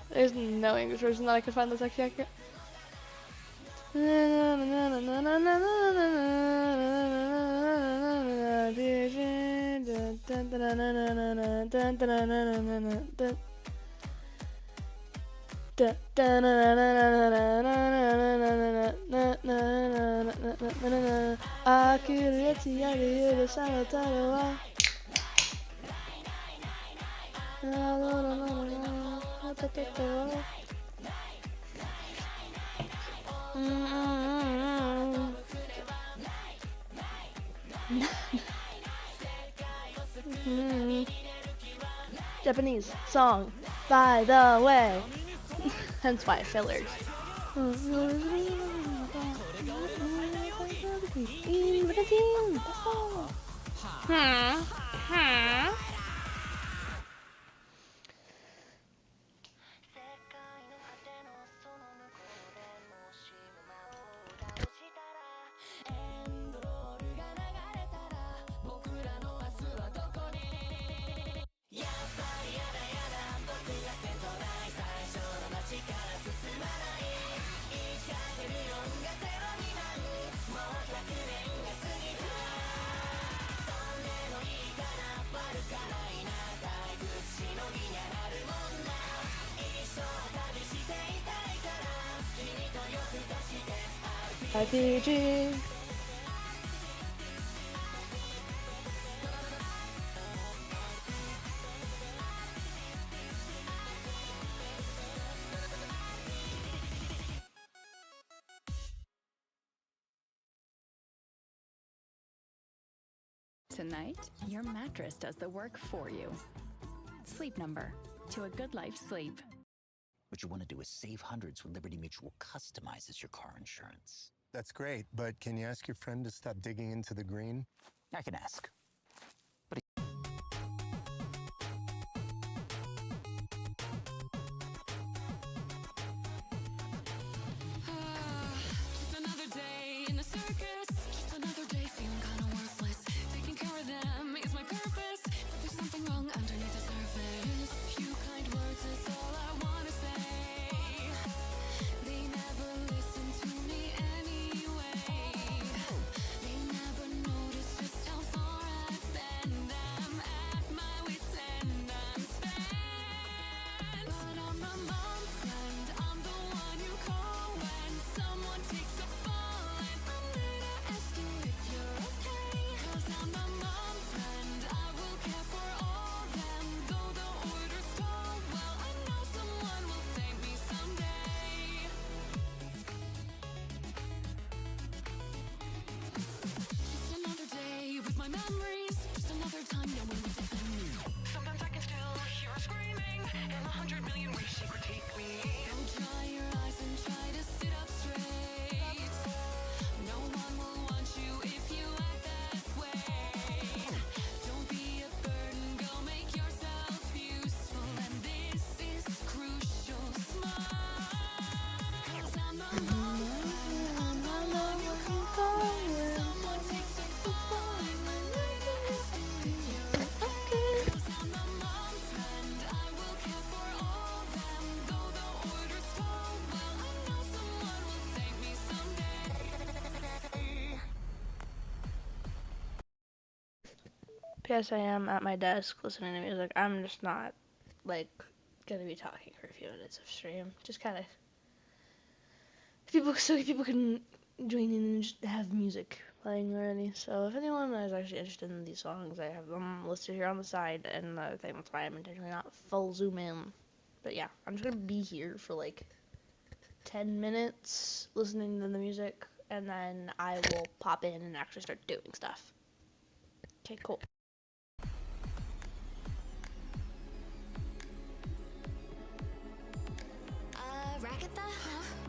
There's no English version that I could find that's actually accurate. Japanese song, by the way. Hence why fillers. RPG. Tonight, your mattress does the work for you. Sleep Number. To a good life sleep. What you want to do is save hundreds when Liberty Mutual customizes your car insurance. That's great, but can you ask your friend to stop digging into the green? I can ask. P.S. I am at my desk listening to music. I'm just not, like, gonna be talking for a few minutes of stream. Just kind of, so people can join in and just have music playing already. So if anyone is actually interested in these songs, I have them listed here on the side, and I think that's why I'm intentionally not full zoom in. But yeah, I'm just gonna be here for like 10 minutes listening to the music, and then I will pop in and actually start doing stuff. Okay, cool. Ragatha?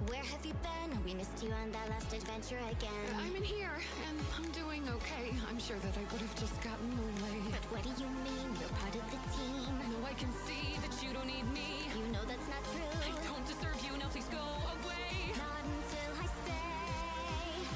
Where have you been? We missed you on that last adventure again. I'm in here, and I'm doing okay. I'm sure that I would have just gotten away. But what do you mean? You're part of the team. No, I can see that you don't need me. You know that's not true. I don't deserve you, now please go away. Not until I say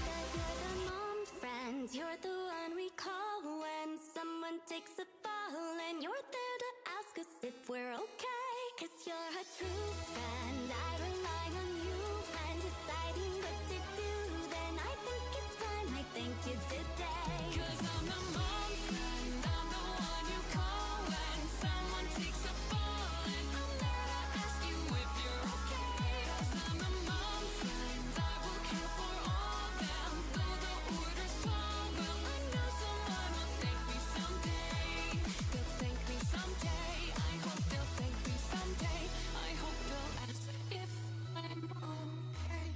that you're the mom friend. You're the one we call when someone takes a fall, and you're there to ask us if we're okay. 'Cause you're a true friend. I rely on you when deciding what to do. Then I think it's time I thank you today. 'Cause I'm the mom friend. I'm the one you call when someone takes a fall, and I'm there to ask you if you're okay. 'Cause I'm the mom friend. I will care for all them, though the orders fall. Well, I know someone will thank me someday. They'll thank me someday. I hope they'll thank me someday. I hope they'll ask if I'm okay.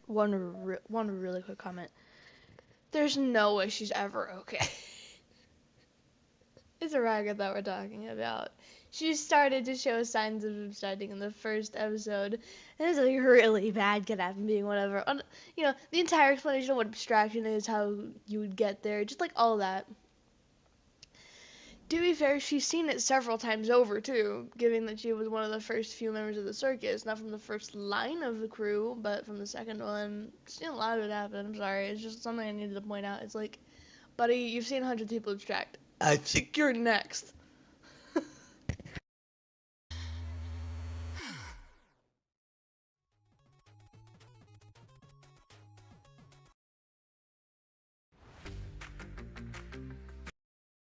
One really quick comment. There's no way she's ever okay. It's a ragged that we're talking about. She started to show signs of subsiding in the first episode, and it's like really bad kidnapping being whatever. You know, the entire explanation of what abstraction is, how you would get there, just like all that. To be fair, she's seen it several times over too, given that she was one of the first few members of the circus, not from the first line of the crew, but from the second one. Seen a lot of it happen. I'm sorry, it's just something I needed to point out. It's like, buddy, you've seen 100 people abstract. I think you're next.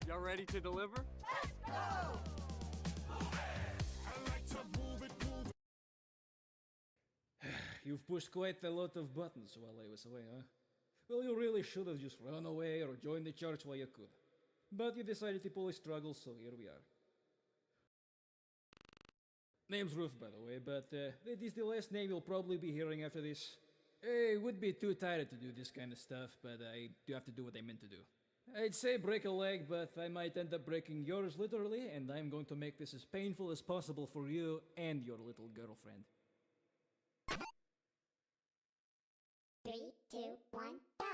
Y'all ready to deliver? You've pushed quite a lot of buttons while I was away, huh? Well, you really should have just run away or joined the church while you could. But you decided to pull a struggle, so here we are. Name's Ruth, by the way, but that is the last name you'll probably be hearing after this. I would be too tired to do this kind of stuff, but I do have to do what I meant to do. I'd say break a leg, but I might end up breaking yours literally, and I'm going to make this as painful as possible for you and your little girlfriend. 3, 2, 1, go!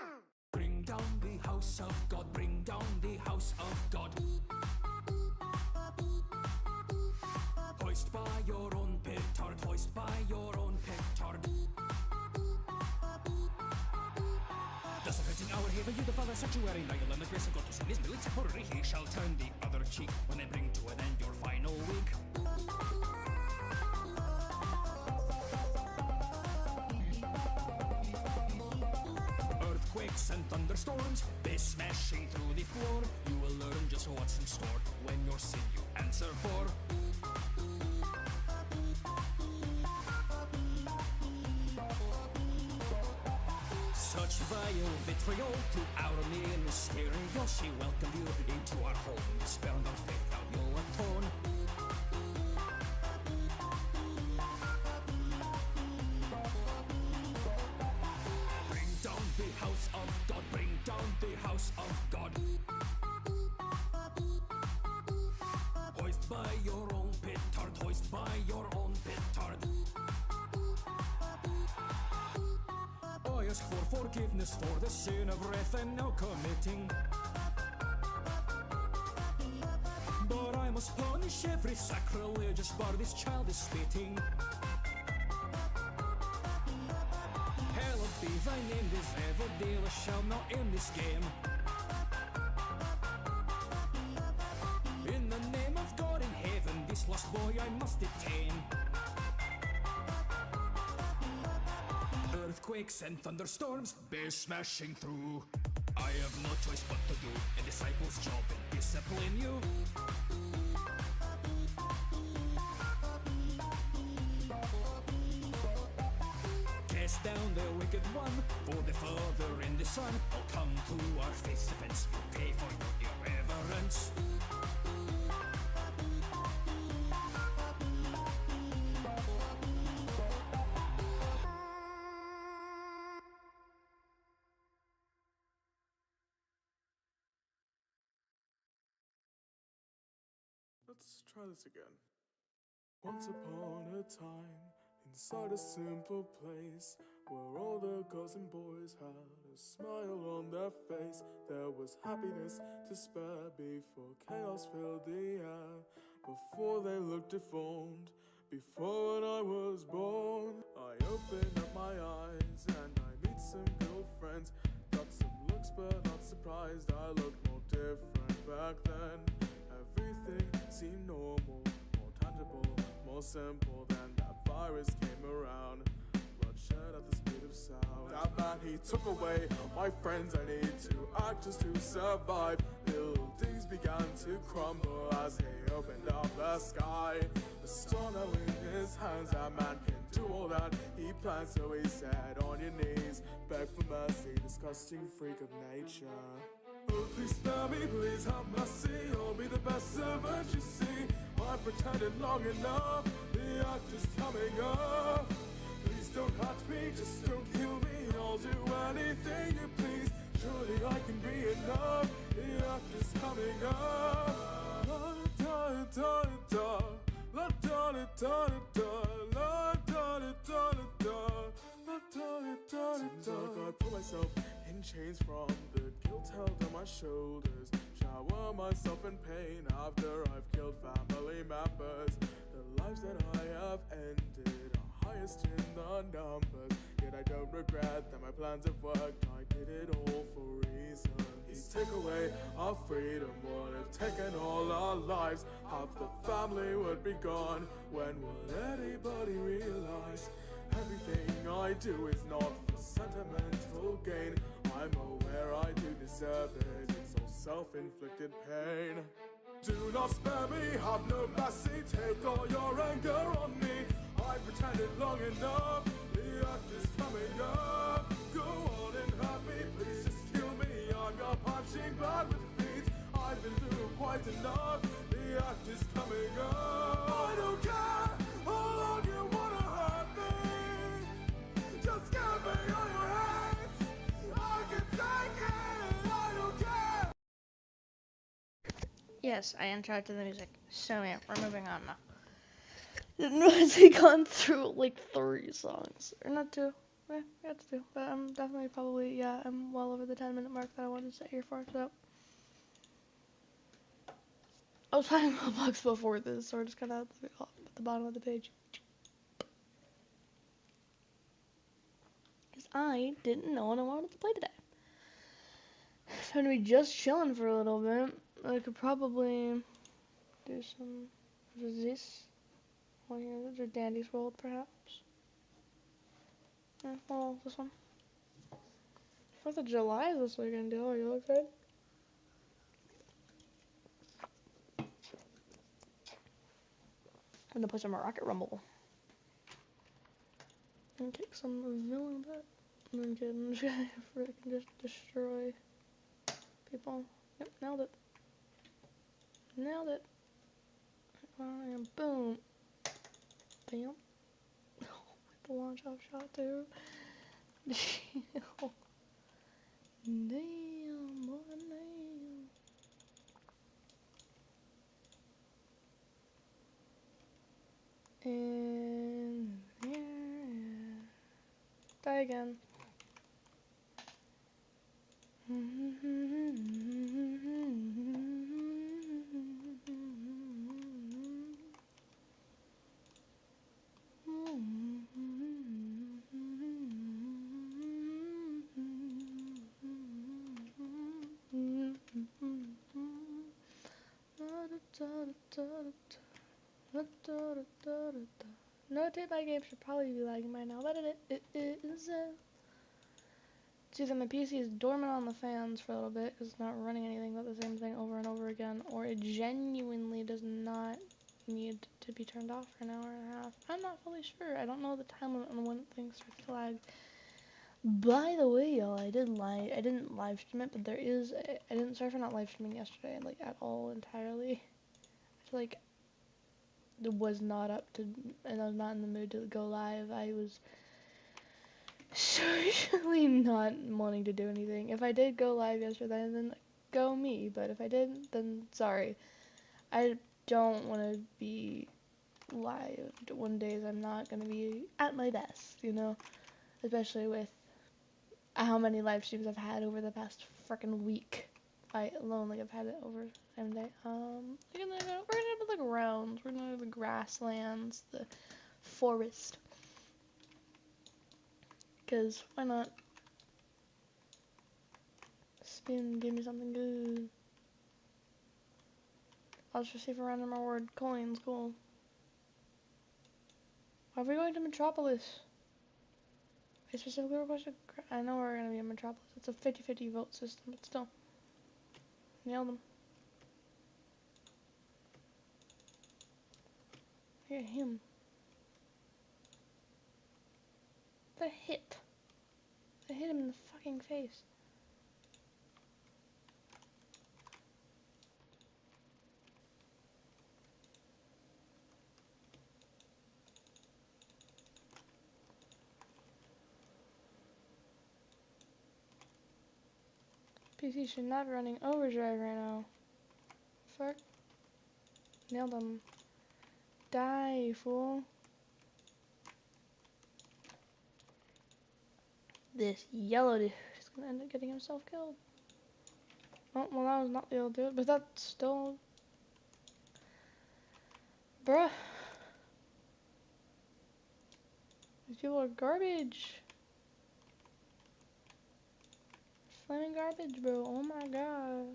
Bring down the house of God, bring down the house of God. Hoist by your own petard, hoist by your own petard. Does it in our haven, you the father sanctuary? Now you'll learn the grace of God to send his militia for he shall turn the other cheek when I bring to an end your final week. Earthquakes and thunderstorms, they smashing through the floor. You will learn just what's in store when your sin you answer for. Such vile vitriol to our ministerial. She welcomed you into our home. Spare on our faith, now you'll atone. Bring down the house of God, bring down the house of God. Hoist by your own petard, hoist by your own petard. I ask for forgiveness for the sin of wrath I'm now committing. But I must punish every sacrilegious bar this child is spitting. Hallowed be thy name, this evil dealer shall not end this game. In the name of God in heaven, this lost boy I must detain. Earthquakes and thunderstorms, bear smashing through. I have no choice but to do a disciple's job and discipline you. Cast down the wicked one. For the Father and the Son all come to our faith's defense. You pay for your irreverence. Let's try this again. Once upon a time, inside a simple place, where all the girls and boys had a smile on their face, there was happiness to spare before chaos filled the air, before they looked deformed, before when I was born. I opened up my eyes and I meet some good friends, got some looks but not surprised, I looked more different back then. Everything seemed normal, more tangible, more simple. Then that virus came around, bloodshed at the speed of sound. That man, he took away my friends. I need to act just to survive. Buildings began to crumble as he opened up the sky. The star now in his hands, that man can do all that he plans. So he said, on your knees, beg for mercy, disgusting freak of nature. Oh, please spare me, please have mercy. I'll be the best servant you see. I pretended long enough, the act is coming up. Please don't hurt me, just don't kill me. I'll do anything you please. Surely I can be enough. The act is coming up. La da da da, la da da da da, la da da da da, la da da da. Seems like I put myself in chains from the guilt held on my shoulders. Shower myself in pain after I've killed family members. The lives that I have ended are highest in the numbers. Yet I don't regret that my plans have worked. I did it all for reasons. He's take away our freedom, would have taken all our lives. Half the family would be gone. When will anybody realize? Everything I do is not for sentimental gain. I'm aware I do deserve it. It's all self-inflicted pain. Do not spare me, have no mercy. Take all your anger on me. I pretended long enough. The act is coming up. Go on and hurt me, please just kill me. I'm your punching bag with feet. I've been through quite enough. The act is coming up. I don't care how long you wanna hurt me. Just give me all your hands. I can take it. I don't care. Yes, I interrupted the music. So yeah, we're moving on now. Didn't realize we gone through like 3 songs. Or not 2. Yeah, it's 2. But I'm definitely probably, yeah, I'm well over the 10-minute mark that I wanted to sit here for, so. I was playing Roblox before this, so we're just kind of at the bottom of the page. Because I didn't know what I wanted to play today. So I'm going to be just chilling for a little bit. I could probably do some, what is this? One here, those are Dandy's World, perhaps. Well, this one. 4th of July is this weekend, dude. Are you excited? I'm gonna play some Rocket Rumble. And kick some villain butt. I'm kidding. I'm just gonna freaking just destroy people. Yep, nailed it. Nailed it. And boom. Bam. Oh, the launch off shot too. Damn, boy, damn. And yeah. Die again. Notate my game should probably be lagging by now, but it is. It's either my PC is dormant on the fans for a little bit because it's not running anything but the same thing over and over again, or it genuinely does not need to be turned off for an hour and a half. I'm not fully sure. I don't know the time limit on when things start to lag. By the way, y'all, I didn't live stream it, but there is, I didn't, sorry for not live streaming yesterday, like, at all, entirely. Like, was not up to, and I was not in the mood to go live. I was socially not wanting to do anything. If I did go live yesterday, then go me, but if I didn't, then sorry. I don't want to be live one days I'm not going to be at my best, you know? Especially with how many live streams I've had over the past freaking week. I alone, like, I've had it over every day. We're gonna do the grounds, we're gonna do the grasslands, the forest. Cause why not? Spin, give me something good. I'll just receive a random reward. Coins, cool. Are we going to Metropolis? I specifically requested. I know we're gonna be in Metropolis. It's a 50-50 vote system, but still. Nailed them. Yeah, him. The hit. I hit him in the fucking face. PC should not be running overdrive right now. Fuck. Nailed him. Die, fool. This yellow dude is gonna end up getting himself killed. Oh, well, that was not the yellow dude, but that's still. Bruh. These people are garbage. Flaming garbage, bro. Oh my god.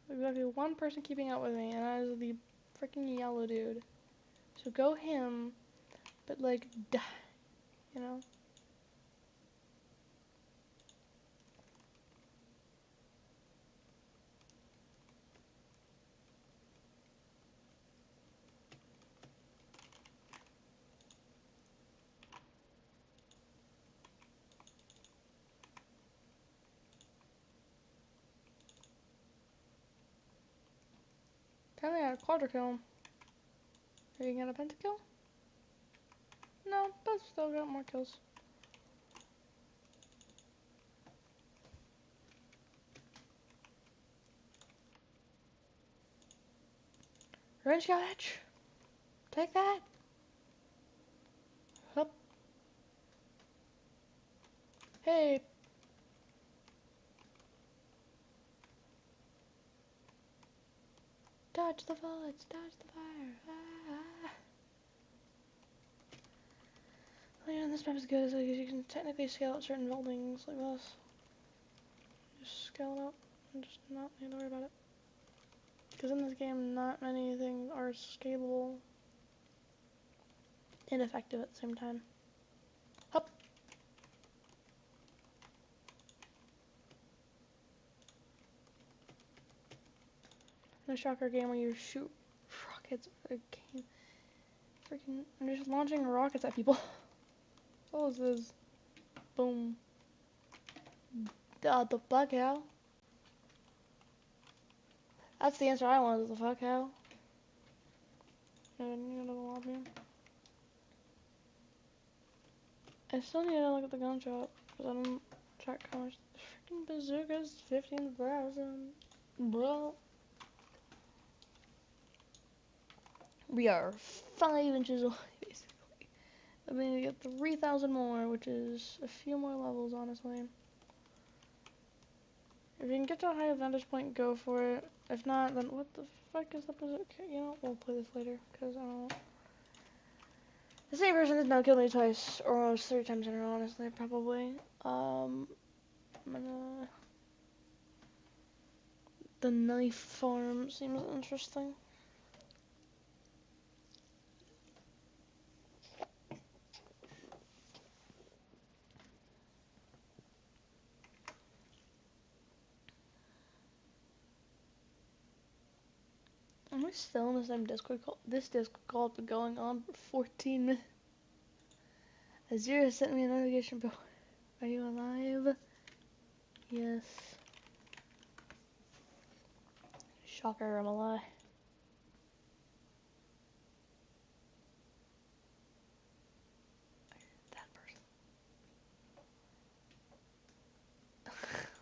There's exactly one person keeping up with me, and that is the freaking yellow dude. So go him, but like, die, you know? Apparently I got a quadra kill. Are you gonna pentakill? No, but still got more kills. Range gouge! Take that! Hup. Hey! Dodge the bullets! Dodge the fire! Ah! Like, and this map is good, because you can technically scale out certain buildings like this. Just scale it out and just not need to worry about it. Because in this game, not many things are scalable and effective at the same time. Hup! In a shocker game where you shoot rockets at a game. Freaking, I'm just launching rockets at people. What was this? Boom. The fuck hell? That's the answer I wanted, the fuck hell. I still need to look at the gun shop, because I don't track how much the freaking bazooka's 15,000. Bro. We are 5 inches away, basically. I need to get 3,000 more, which is a few more levels, honestly. If you can get to a higher vantage point, go for it. If not, then what the fuck is the bazooka? You know, we'll play this later, because I don't. The same person has now killed me twice, or almost 3 times in a row, honestly, probably. I'm gonna. The knife farm seems interesting. Am I still in the same Discord call? This Discord call has been going on for 14 minutes. Azira sent me a notification, bro. Are you alive? Yes. Shocker, I'm alive. That person.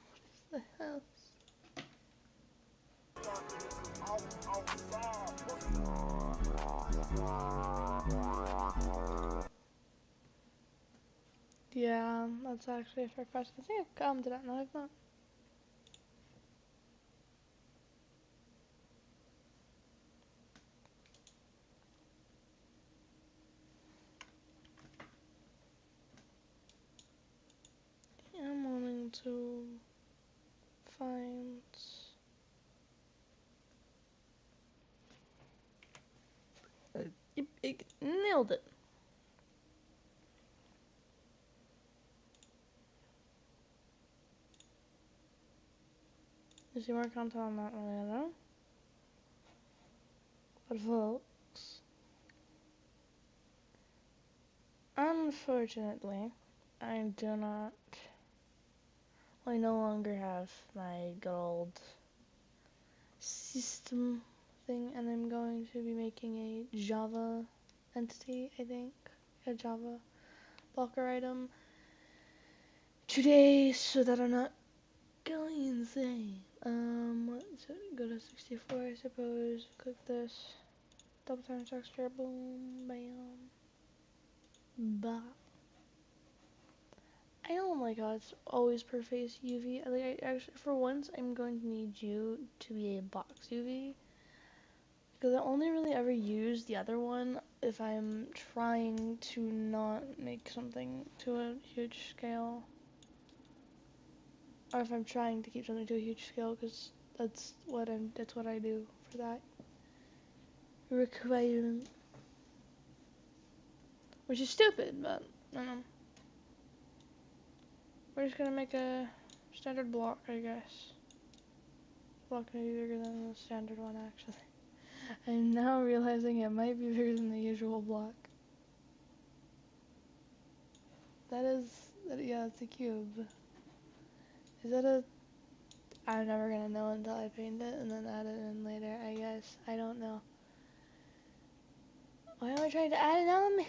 What is the hell? Yeah, that's actually a fair question. I think I've come to that. No, I've not. I'm wanting to find. It nailed it. You see more content on that one, I know. But folks, unfortunately, I do not. I no longer have my good old system thing, and I'm going to be making a Java entity, I think. A Java blocker item today, so that I'm not going insane. So go to 64, I suppose. Click this. Double time texture. Boom. Bam. Bah. I don't like how it's always per face UV. I actually, for once, I'm going to need you to be a box UV. Because I only really ever use the other one if I'm trying to not make something to a huge scale. Or if I'm trying to keep something to a huge scale, because that's what I do for that requirement. Which is stupid, but I don't know. We're just gonna make a standard block, I guess. Block may be bigger than the standard one, actually. I'm now realizing it might be bigger than the usual block. Yeah, it's a cube. Is that a... I'm never gonna know until I paint it and then add it in later, I guess. I don't know. Why am I trying to add an element?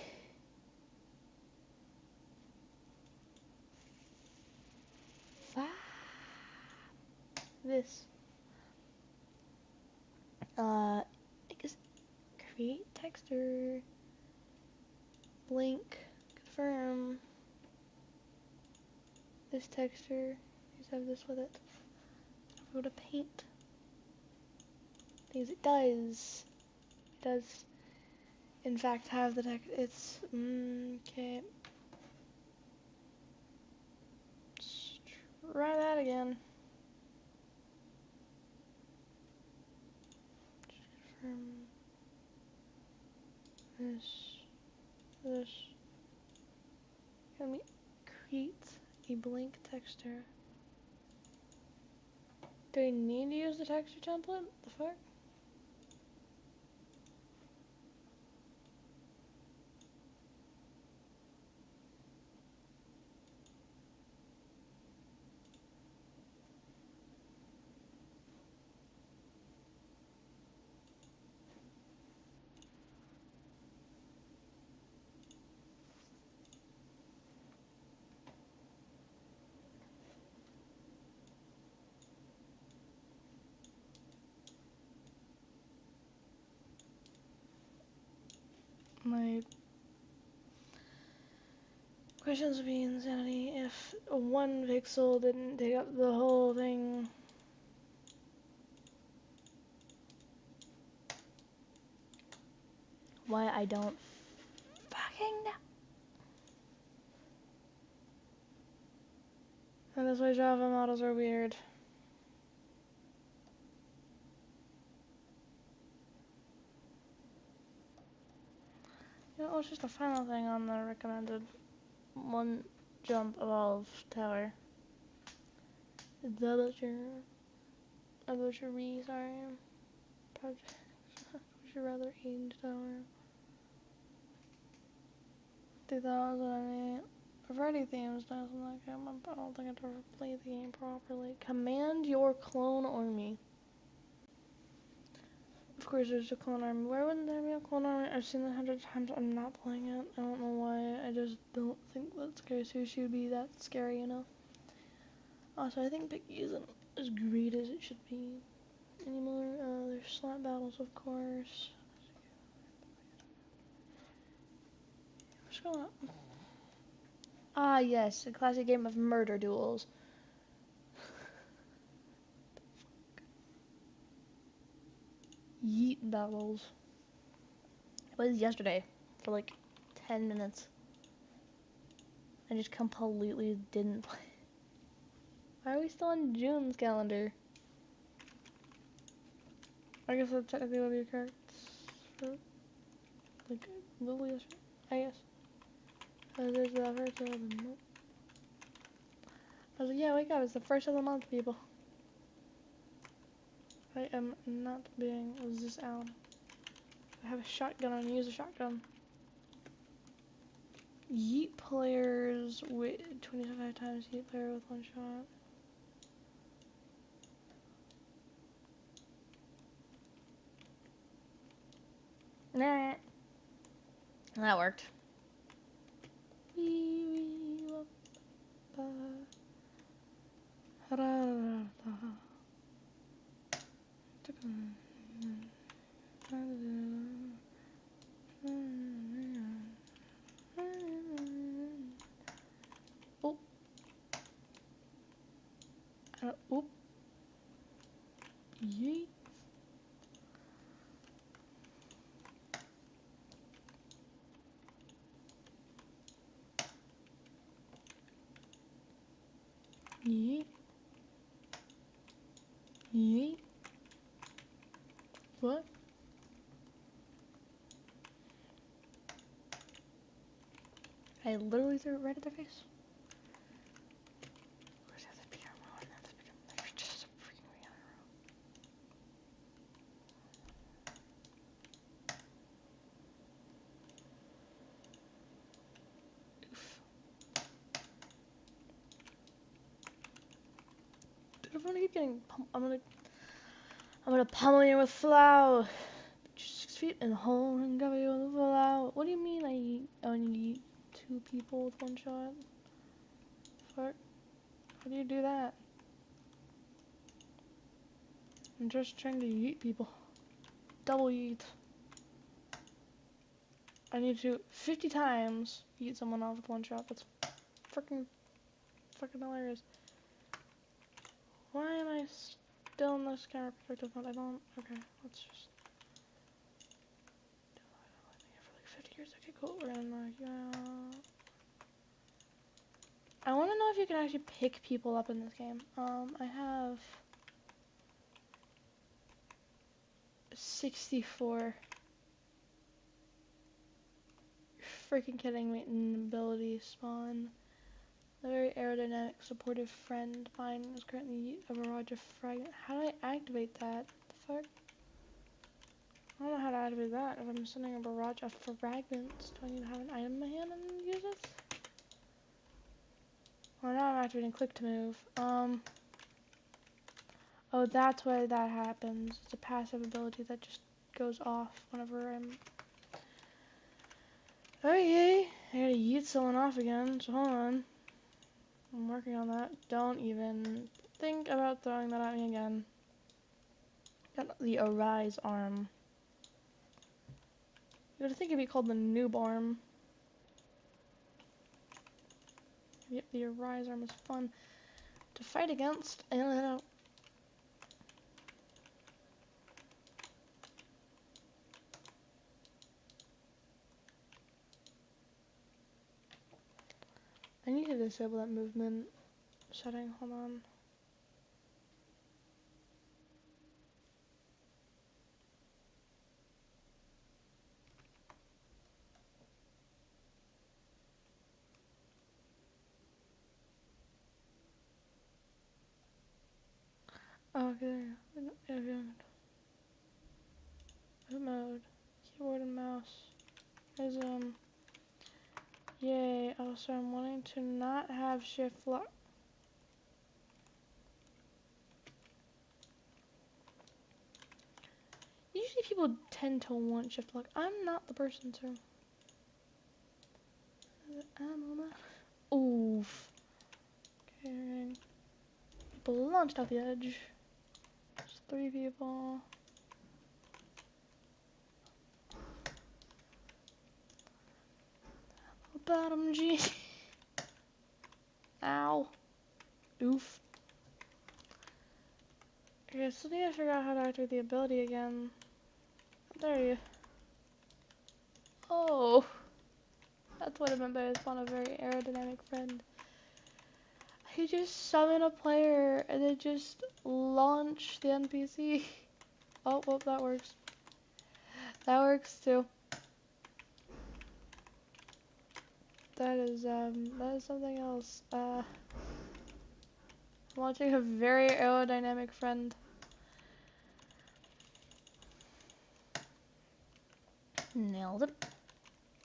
This. I guess create texture. Blink. Confirm. This texture. Just have this with it. Go to paint. Because it does. It does, in fact, have the text. It's. Okay. Let's try that again. Confirm. This. Let me create a blank texture. Do I need to use the texture template? The fuck? My questions would be insanity if one pixel didn't take up the whole thing. Why I don't fucking know. And that's why Java models are weird. You know, it's just a final thing on the recommended one jump evolve tower. The Butcher sorry. Project. Would you rather aimed tower? 2008. Variety themes, nice in that game. I don't think I've ever played the game properly. Command your clone army. Of course, there's a clone army. Why wouldn't there be a clone army? I've seen it 100 times. I'm not playing it. I don't know why. I just don't think that Scary Sushi would be that scary, you know? Also, I think Piggy isn't as great as it should be anymore. There's slap battles, of course. What's going on? Ah, yes, a classic game of murder duels. Yeet battles. It was yesterday for like 10 minutes. I just completely didn't play. Why are we still on June's calendar? I guess that technically would be correct. For, like, literally yesterday. I guess. There's the first of the month. I was like, yeah, wake up, it's the first of the month, people. I am not being this out. I have a shotgun, I'm gonna use a shotgun. Yeet players with 25 times yeet player with one shot. Nah. That worked. Oh. Oop. Yeet. Yeet. Yeet. What? I literally threw it right at their face. Where's the other beer? There's just a freaking way on a row. Oof. Dude, I'm gonna keep getting I'm gonna pummel you with flour. 6 feet in the hole and cover you with flour. What do you mean I only eat 2 people with 1 shot? Fuck. How do you do that? I'm just trying to yeet people. Double yeet. I need to 50 times yeet someone off with 1 shot. That's fucking hilarious. Why am I still in this camera perspective mode? I don't. Okay, let's just. I've been here for like 50 years. Okay, cool. We're gonna knock you out. I want to know if you can actually pick people up in this game. I have 64. You're freaking kidding me. Ability spawn. The very aerodynamic, supportive friend mine is currently a barrage of fragment. How do I activate that? What the fuck? I don't know how to activate that. If I'm sending a barrage of fragments, do I need to have an item in my hand and use it? Well, now I'm activating click to move. Oh, that's why that happens. It's a passive ability that just goes off whenever I'm... Okay, I gotta yeet someone off again, so hold on. I'm working on that. Don't even think about throwing that at me again. Got the aroace arm. You would think it'd be called the noob arm. Yep, the aroace arm is fun to fight against. And I need to disable that movement setting. Hold on. Oh, okay, there you go. Boot mode. Keyboard and mouse. There's Yay. Also, I'm wanting to not have shift lock. Usually people tend to want shift lock. I'm not the person to. I'm on a... Oof. Okay. People launched off the edge. There's 3 people. Bottom G. Ow. Oof. Okay, still need to figure out how to activate the ability again. There you. Oh. That's what I meant by I spawn a very aerodynamic friend. He just summon a player and then just launch the NPC. Oh, well, that works. That works too. That is something else. Launching a very aerodynamic friend. Nailed it.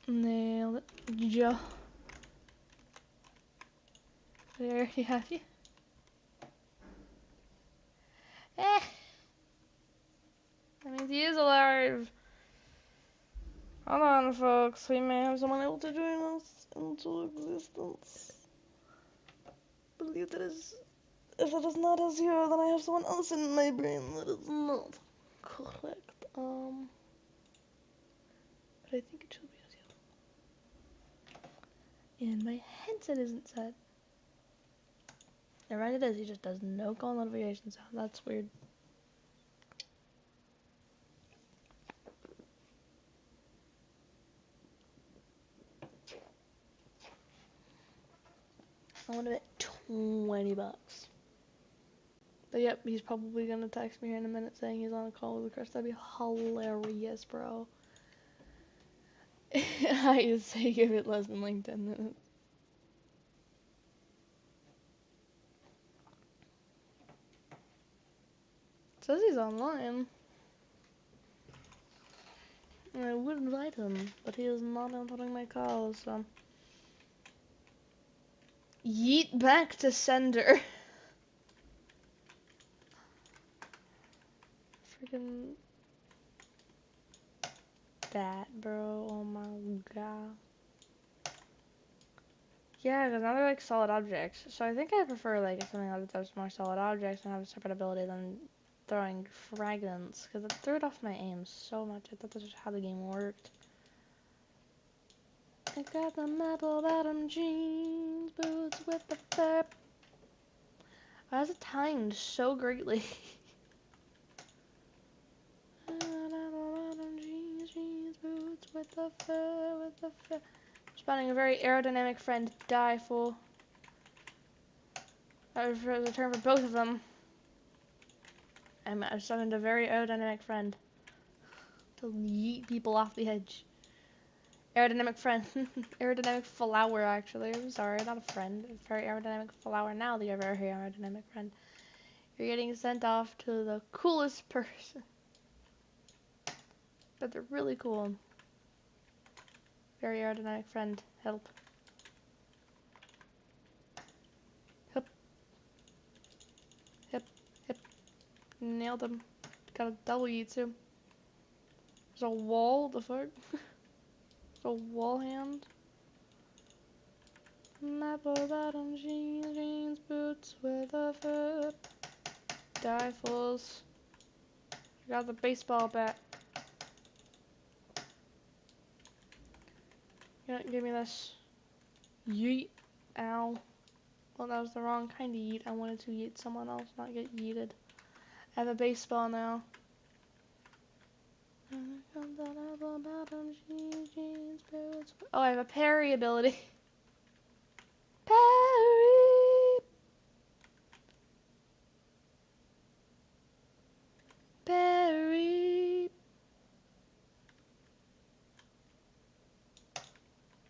Nailed it. Yeah. There you have you. Eh. That means he is alive. Hold on, folks. We may have someone able to join us into existence. Believe that is. If it is not Azure, then I have someone else in my brain that is not correct. But I think it should be Azure. And my headset isn't set. You're right, it is. He just does no call notification sound. That's weird. I want to bet $20. But yep, he's probably gonna text me here in a minute saying he's on a call with Chris. That'd be hilarious, bro. I just say give it less than like 10 minutes. It says he's online. And I would invite him, but he is not answering my calls, so. Yeet back to sender. Freaking that, bro. Oh my god. Yeah, because now they're like solid objects. So I think I prefer like something that does more solid objects and have a separate ability than throwing fragments. Because it threw it off my aim so much. I thought that's just how the game worked. I got the metal bottom jeans, boots with the fur. Why is it timed so greatly? Jeans, boots with the fur. Spotting a very aerodynamic friend, die fool. That was a term for both of them. I've summoned a very aerodynamic friend to yeet people off the edge. Aerodynamic friend. Aerodynamic flower, actually. I'm sorry, not a friend. A very aerodynamic flower. Now that you're a very aerodynamic friend. You're getting sent off to the coolest person. But they're really cool. Very aerodynamic friend. Help. Hip. Hip. Hip. Nailed him. Got a double yeet too. There's a wall. The fuck? There's a wall hand. Apple bottom jeans, boots with a foot. Die fools. Got the baseball bat. Give me this. Yeet. Ow. Well, that was the wrong kind of yeet. I wanted to yeet someone else, not get yeeted. I have a baseball now. Oh, I have a parry ability. Parry! Parry!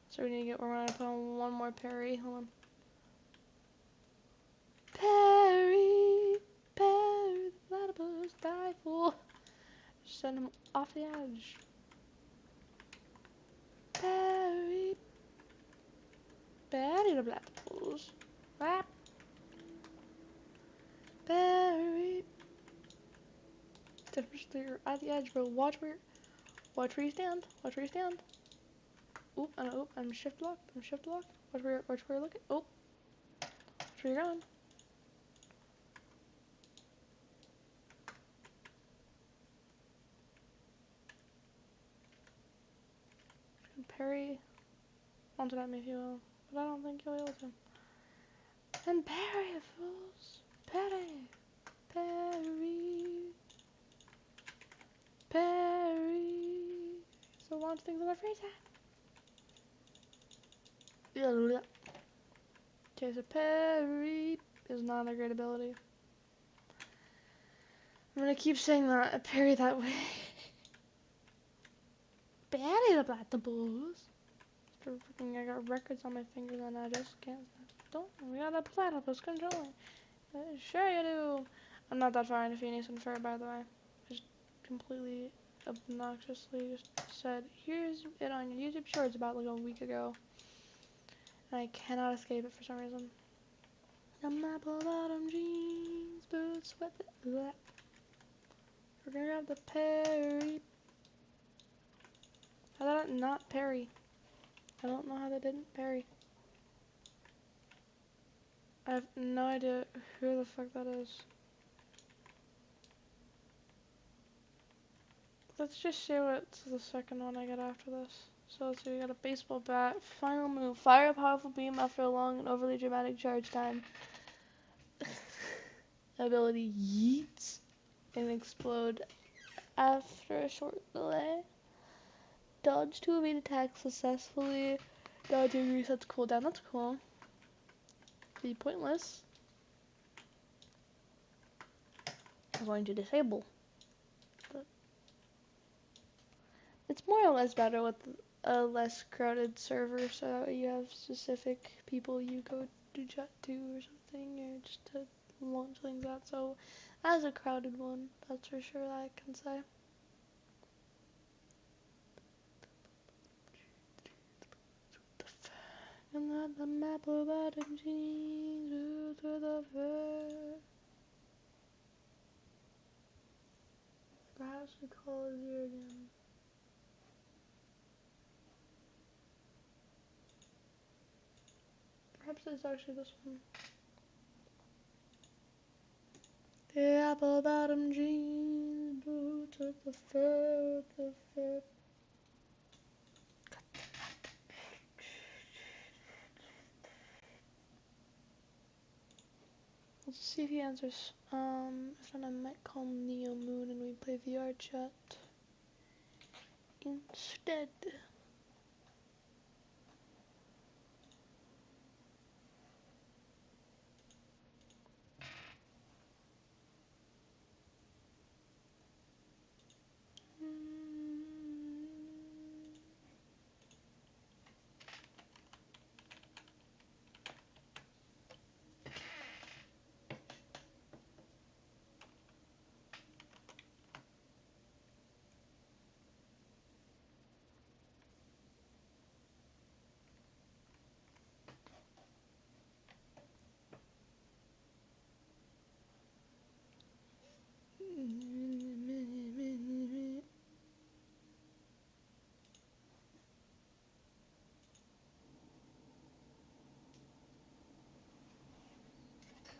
So we need to get, we're gonna put on one more parry. Hold on. Parry! Parry! The platypus! Die, fool! Send him off the edge. Parry! You're at the edge, bro. Watch where you stand. Watch where you stand. Oop, I'm shift locked. Watch where you're looking. Oop. Watch where you're going. Parry onto that if you will. But I don't think you'll be able to. And parry, fools. Parry. So launch things in my free time. Okay, so parry is not a great ability. I'm gonna keep saying that. A parry that way. Parry the platypus. I got records on my fingers and I just can't stop. Don't. We got a platypus controlling. Sure you do. I'm not that far into Phineas and Ferb, by the way. Just completely obnoxiously just said, here's it on your YouTube Shorts about like a week ago. And I cannot escape it for some reason. I'm apple bottom jeans, boots, sweat. We're gonna grab the parry. How did that not parry? I don't know how that didn't parry. I have no idea who the fuck that is. Let's just see what's the second one I get after this. So let's see, we got a baseball bat. Final move. Fire a powerful beam after a long and overly dramatic charge time. Ability yeets and explode after a short delay. Dodge to evade attacks successfully. Dodging resets cooldown. That's cool. Be pointless. I'm going to disable. But it's more or less better with a less crowded server, so that way you have specific people you go to chat to or something, or just to launch things out. So as a crowded one, that's for sure that I can say. And that the map of bottom jeans to the fair. Perhaps we call it here again. Perhaps it's actually this one. The apple bottom jeans, boots at the fair, Let's see if he answers. If not, I might call Neo Moon and we play VR chat instead.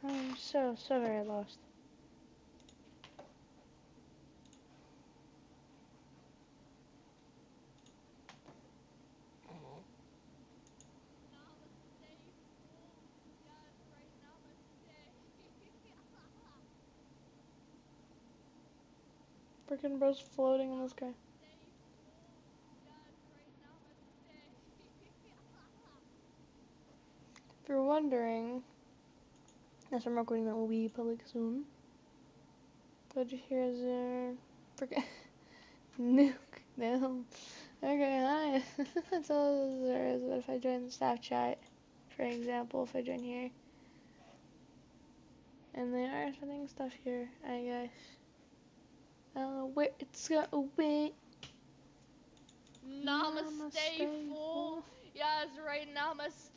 I'm so very lost. Freaking bro's floating in the sky. If you're wondering, yes, I'm recording that will be public soon. But here's a freaking nuke. No. Okay, hi. That's all there is. But if I join the staff chat, for example, if I join here, and they are sending stuff here, I guess. Where it's going. Namaste, fool. Yes, right, namaste.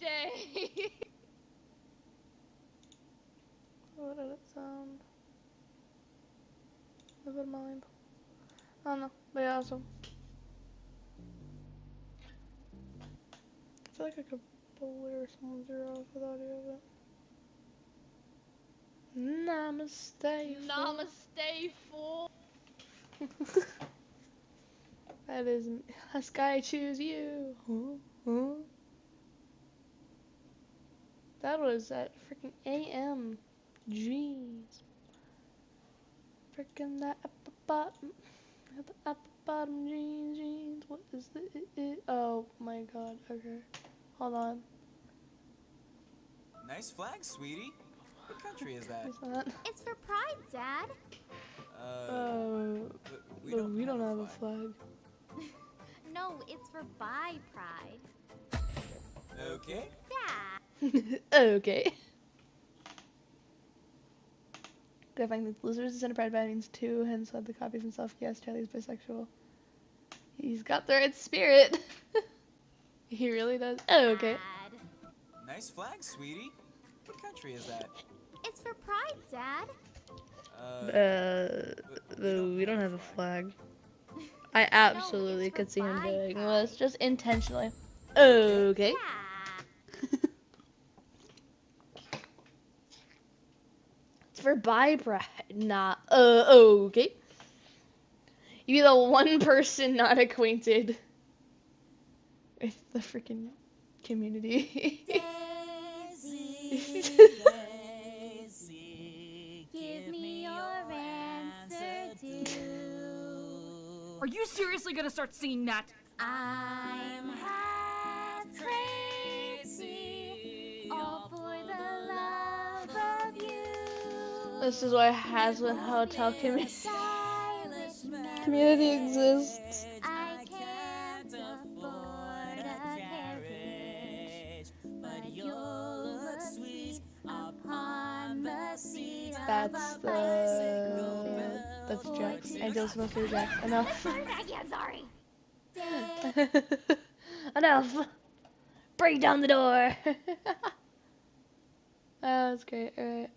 What did it sound? Live in mind. I don't know, but yeah, awesome. I feel like I could blur someone's ear off with audio, but namaste. Namaste, fool. That is a sky choose you. Huh? That was at freaking AM. Jeez. Freaking that apple bottom. The apple bottom jeans. What is the Oh my god. Okay. Hold on. Nice flag, sweetie. What country is that? Is that? It's for Pride, Dad. But We don't have a flag. No, it's for Bi Pride. Okay. Dad. Okay. Clarifying that losers descend pride by means two, hence led the copy of himself. Yes, Charlie's bisexual. He's got the right spirit. He really does. Oh, okay. Dad. Nice flag, sweetie. What country is that? It's for Pride, Dad. We don't have a flag. I absolutely could see him doing this, just intentionally. Okay. It's for bi pride, not okay. You be the one person not acquainted with the freaking community. Daisy, Daisy, give me your answer, do. Are you seriously gonna start singing that? I'm half crazy, all for the love of you. This is why Hazlitt Hotel community exists. I can't afford a carriage, but you'll look sweet upon the seat That's of a bicycle. that's Jax. Angel's supposed to be Jax. Enough. Maggie, I'm sorry. Enough. Break down the door. Oh, that's great. Alright.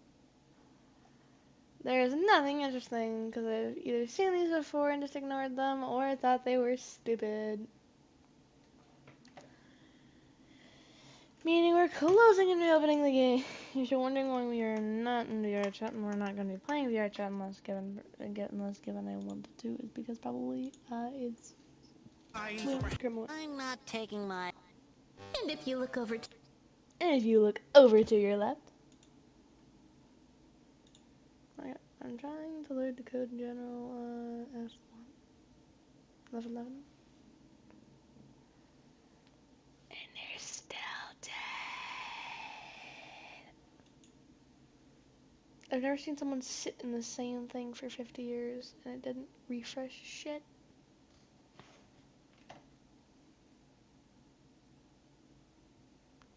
There's nothing interesting because I've either seen these before and just ignored them or thought they were stupid. Meaning we're closing and reopening the game. If you're wondering why we are not in VR chat and we're not going to be playing VR chat unless given I want to, is because probably it's criminal. I'm not taking my. And if you look over. And if you look over to your left, I'm trying to load the code in general. S1 level 11. And they're still dead. I've never seen someone sit in the same thing for 50 years and it didn't refresh shit.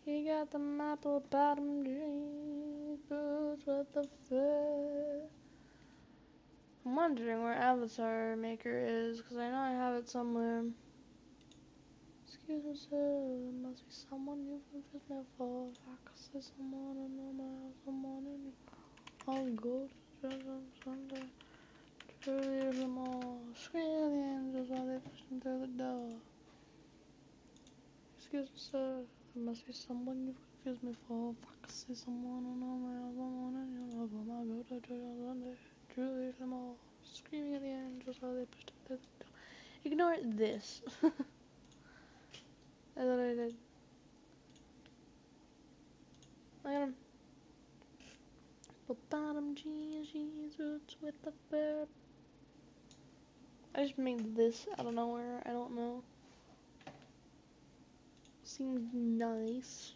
He got the apple bottom jeans, boots with the fur. I'm wondering where Avatar Maker is, because I know I have it somewhere. Excuse me, sir, there must be someone you can fit me for. If I could say someone, I know I have someone in you. I'll go to church on Sunday. Truly them all. Scream the angels while they push him through the door. Excuse me, sir, there must be someone you confuse me for. If I could say someone, I know I have someone in you. Love them, I'll go to church on Sunday. Truly them all. Screaming at the angels while they pushed him through the door. Ignore this. I thought I did. I got him. But bottom jeans, boots with the fur. I just made this out of nowhere. I don't know. Seems nice.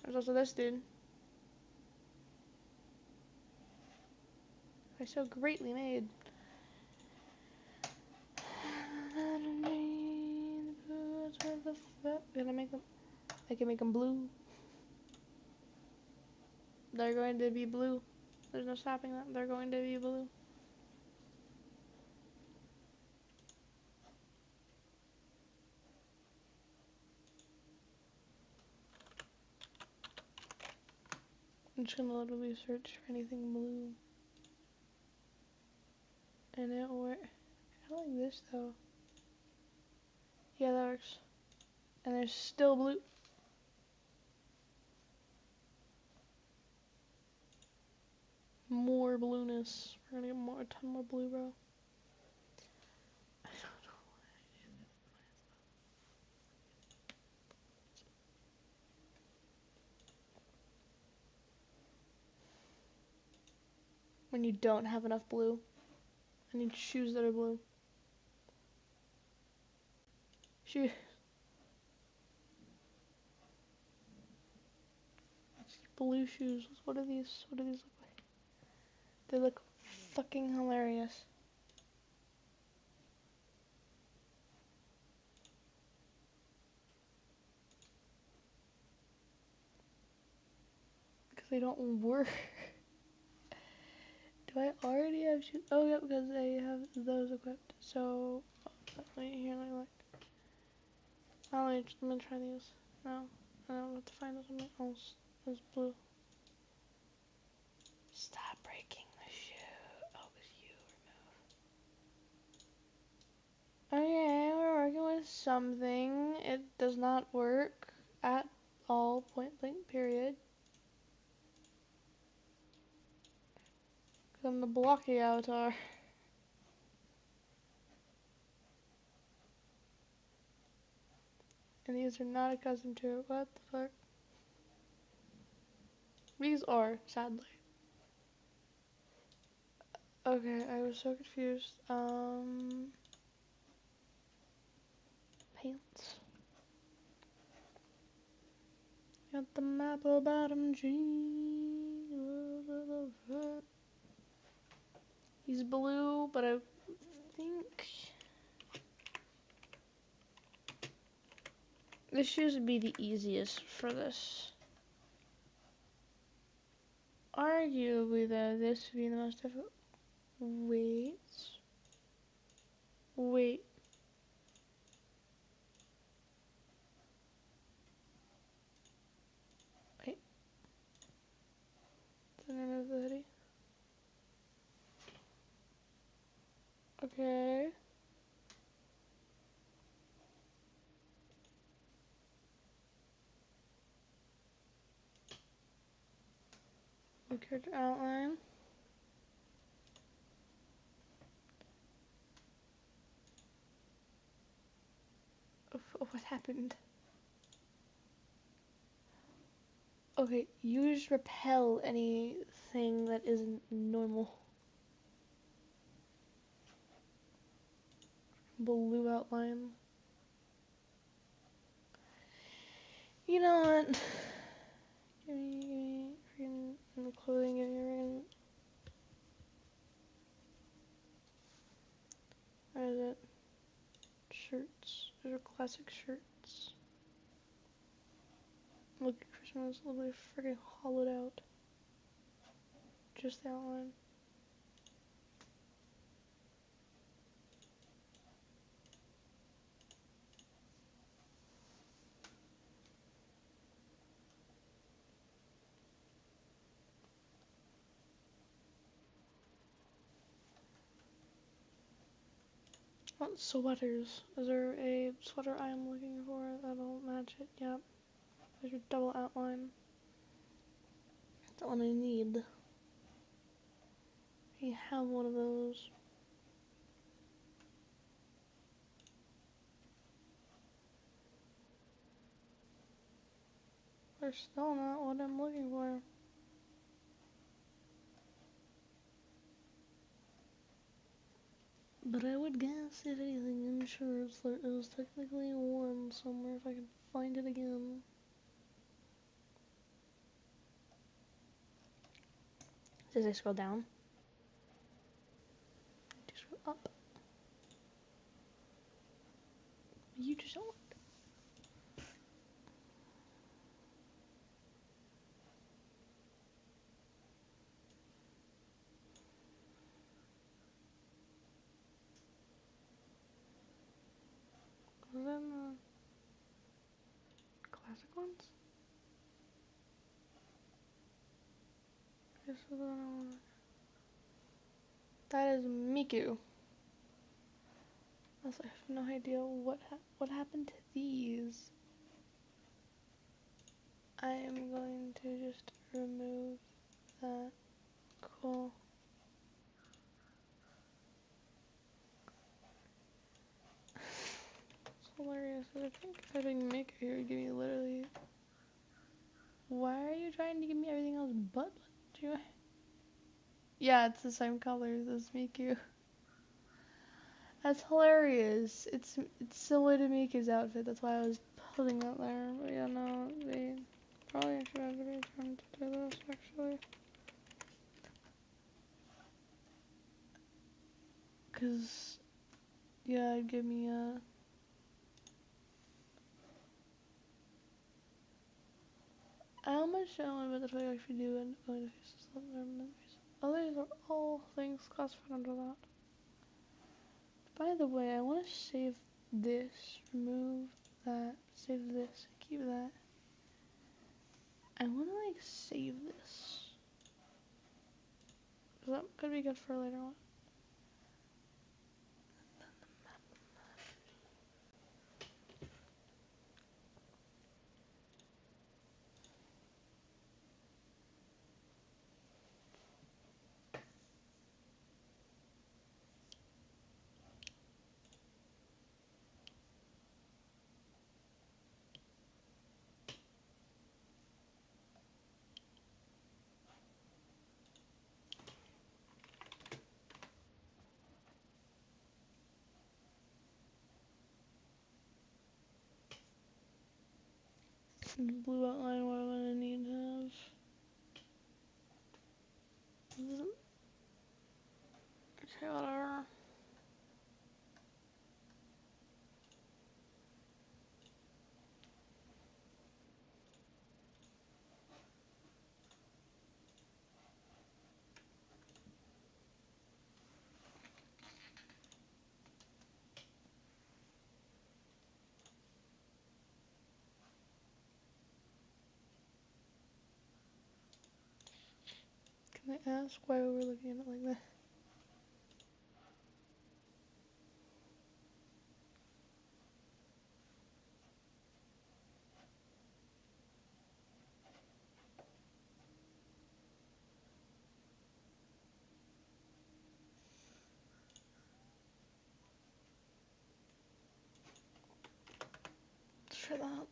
There's also this dude. They're so greatly made. Gonna make them. I can make them blue. They're going to be blue. There's no stopping that. They're going to be blue. I'm just gonna literally search for anything blue. And it works. I like this though. Yeah, that works. And there's still blue. More blueness. We're gonna get more, a ton more blue, bro. I don't know what I did. When you don't have enough blue, I need shoes that are blue. Shoes. Blue shoes. What are these? What do these look like? They look fucking hilarious. Because they don't work. Do I already have shoes? Oh, yeah, because I have those equipped. So, wait, here, let me look. Oh, wait, let me try these. No, I don't have to find something else that's blue. Stop breaking the shoe. Oh, it's you, remove. Okay, we're working with something. It does not work at all, point blank, period. Because I'm the blocky avatar. And these are not accustomed to it. What the fuck? These are, sadly. Okay, I was so confused. Pants. Got the apple bottom jeans. He's blue, but I think the shoes would be the easiest for this. Arguably, though, this would be the most difficult. Wait. Wait. Wait. Then remove the hoodie. Okay. New character outline. What happened? Okay, you just repel anything that isn't normal. Blue outline. You know what? Give me freaking clothing, give me freaking. Where is it? Shirts. Those are classic shirts. Look, Christmas will be freaking hollowed out. Just the outline. What sweaters? Is there a sweater I am looking for that'll match it? Yep. There's your double outline. That's the one I need. You have one of those. They're still not what I'm looking for. But I would guess, if anything, in shirts, there is technically one somewhere if I can find it again. As I scroll down, do scroll up. You just don't. Was that in the classic ones? That is Miku. I have no idea what happened to these. I am going to just remove that. Cool. It's hilarious. I think typing Miku here would give me literally. Why are you trying to give me everything else but what? Yeah, it's the same colors as Miku. That's hilarious. It's similar to Miku's outfit. That's why I was putting that there. But yeah, no, they probably actually have to be trying to do this actually. Cause yeah, it'd give me a. How much do I want about the actually do and going to faces Oh, these are all things classified under that. By the way, I want to save this, remove that, save this, keep that. I want to like save this. That could be good for a later on. Blue outline, what I'm gonna need to have. Okay, whatever. Can I ask why we were looking at it like that? Let's try that.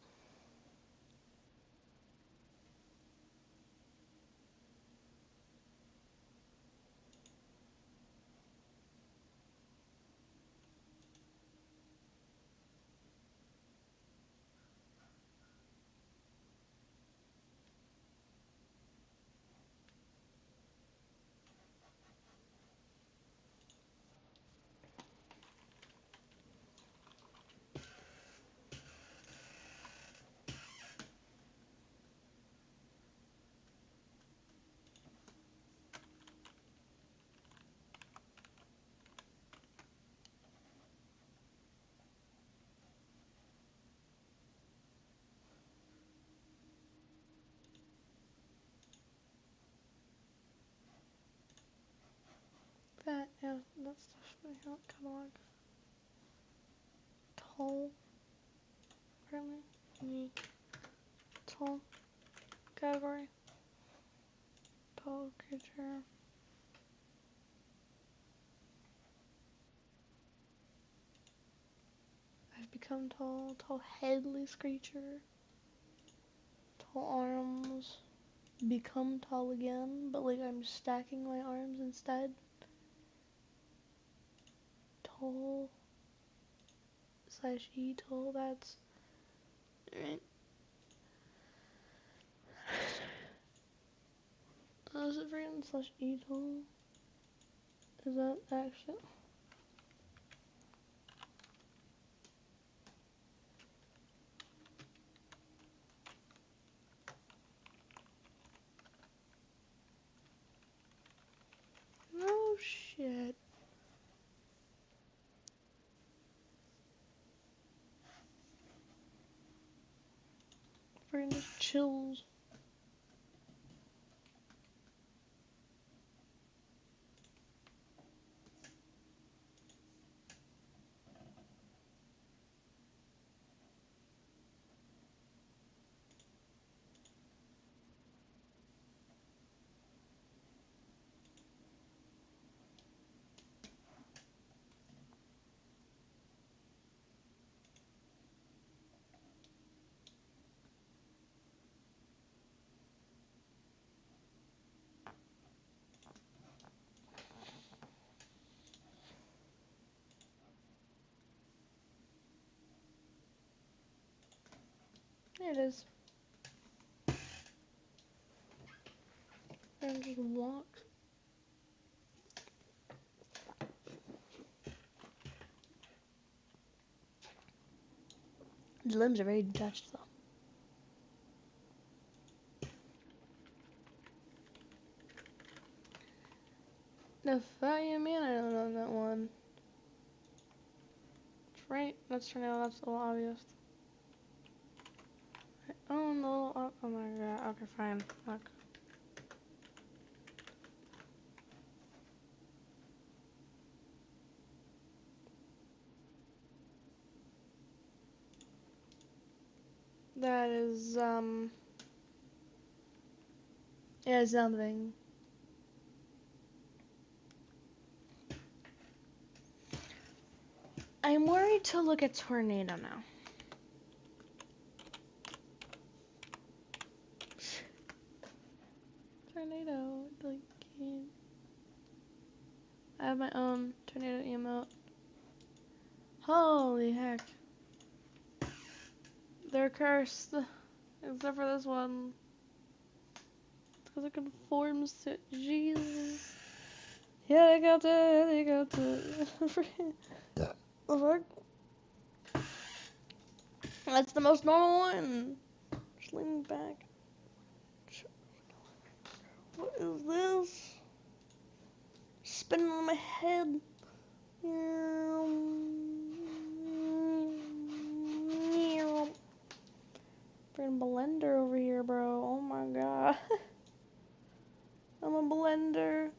That, yeah, that stuff really help catalog. Tall. Apparently. Me. Tall. Category. Tall creature. I've become tall. Tall headless creature. Tall arms. Become tall again, but like I'm stacking my arms instead. Tall. Slash E tall, that's. Alright. Is it written slash E tall? Is that actually? No shit. Brain just chills. There it is. And just walk. The limbs are very detached though. The fireman, I don't know that one. It's right. That's Tornado. That's a little obvious. Oh no! Oh my god. Okay, fine. Look. That is yeah, something. I'm worried to look at Tornado now. Tornado, like, I have my own tornado emote. Holy heck. They're cursed. Except for this one. It's because it conforms to Jesus. Helicopter, helicopter. The fuck? That's the most normal one. Just leaning back. What is this? Spinning on my head. Freaking blender over here, bro. Oh my god. I'm a blender.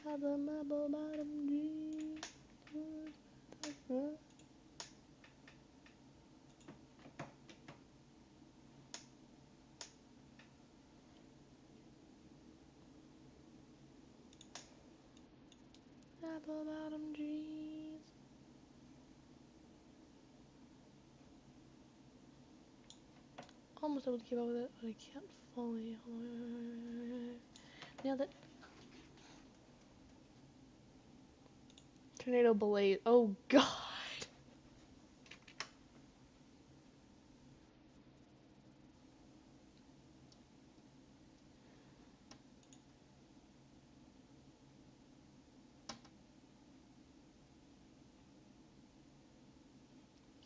Apple bottom jeans. Almost able to keep up with it, but I can't fully. Nailed it. Tornado blade. Oh god.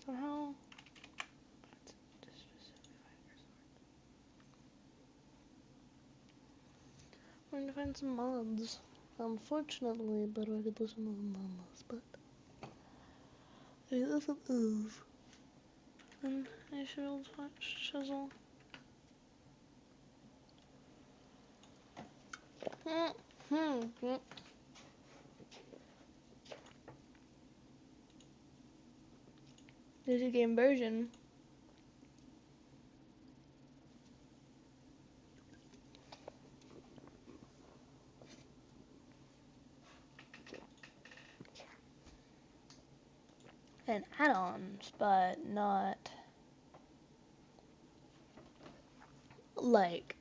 Somehow. I'm going to find some mods. Unfortunately, but I could listen to the mamas, but it isn't is. And I should be able to watch Chisel. There's a game version. And add-ons, but not like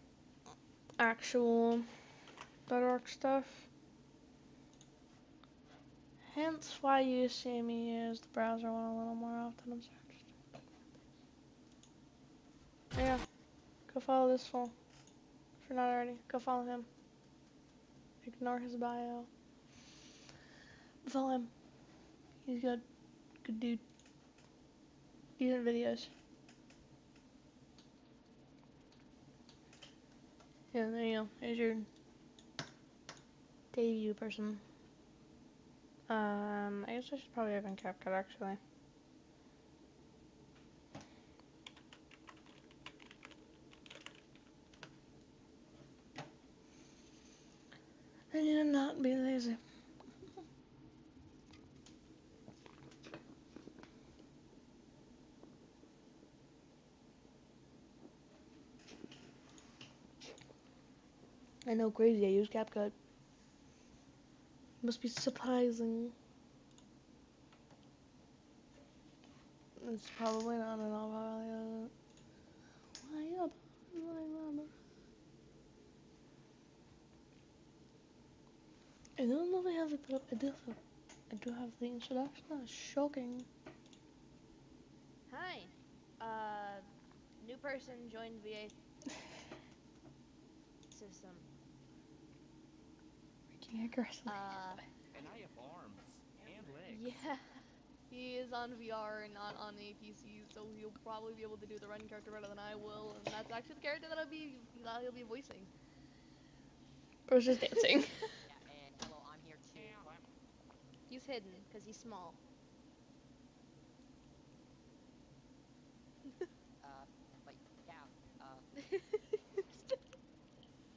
actual Bedrock stuff. Hence why you see me use the browser one a little more often. I'm sorry. Yeah, go follow this fool. If you're not already, go follow him. Ignore his bio. Follow him. He's good. Good dude. Decent videos. Yeah, there you go. There's your debut person. I guess I should probably open CapCut actually. I need to not be lazy. I know, crazy. I use CapCut. Must be surprising. It's probably not at all. Probably why up? I don't know if I have it put up. I do have I do have the introduction. That's shocking. Hi. New person joined VA system. Freaking aggressively. And I have arms and legs. Yeah. He is on VR and not on a PC, so he'll probably be able to do the run character better than I will, and that's actually the character that he'll be voicing. I was just dancing. Yeah, and hello, I'm here too. He's hidden because he's small. But yeah,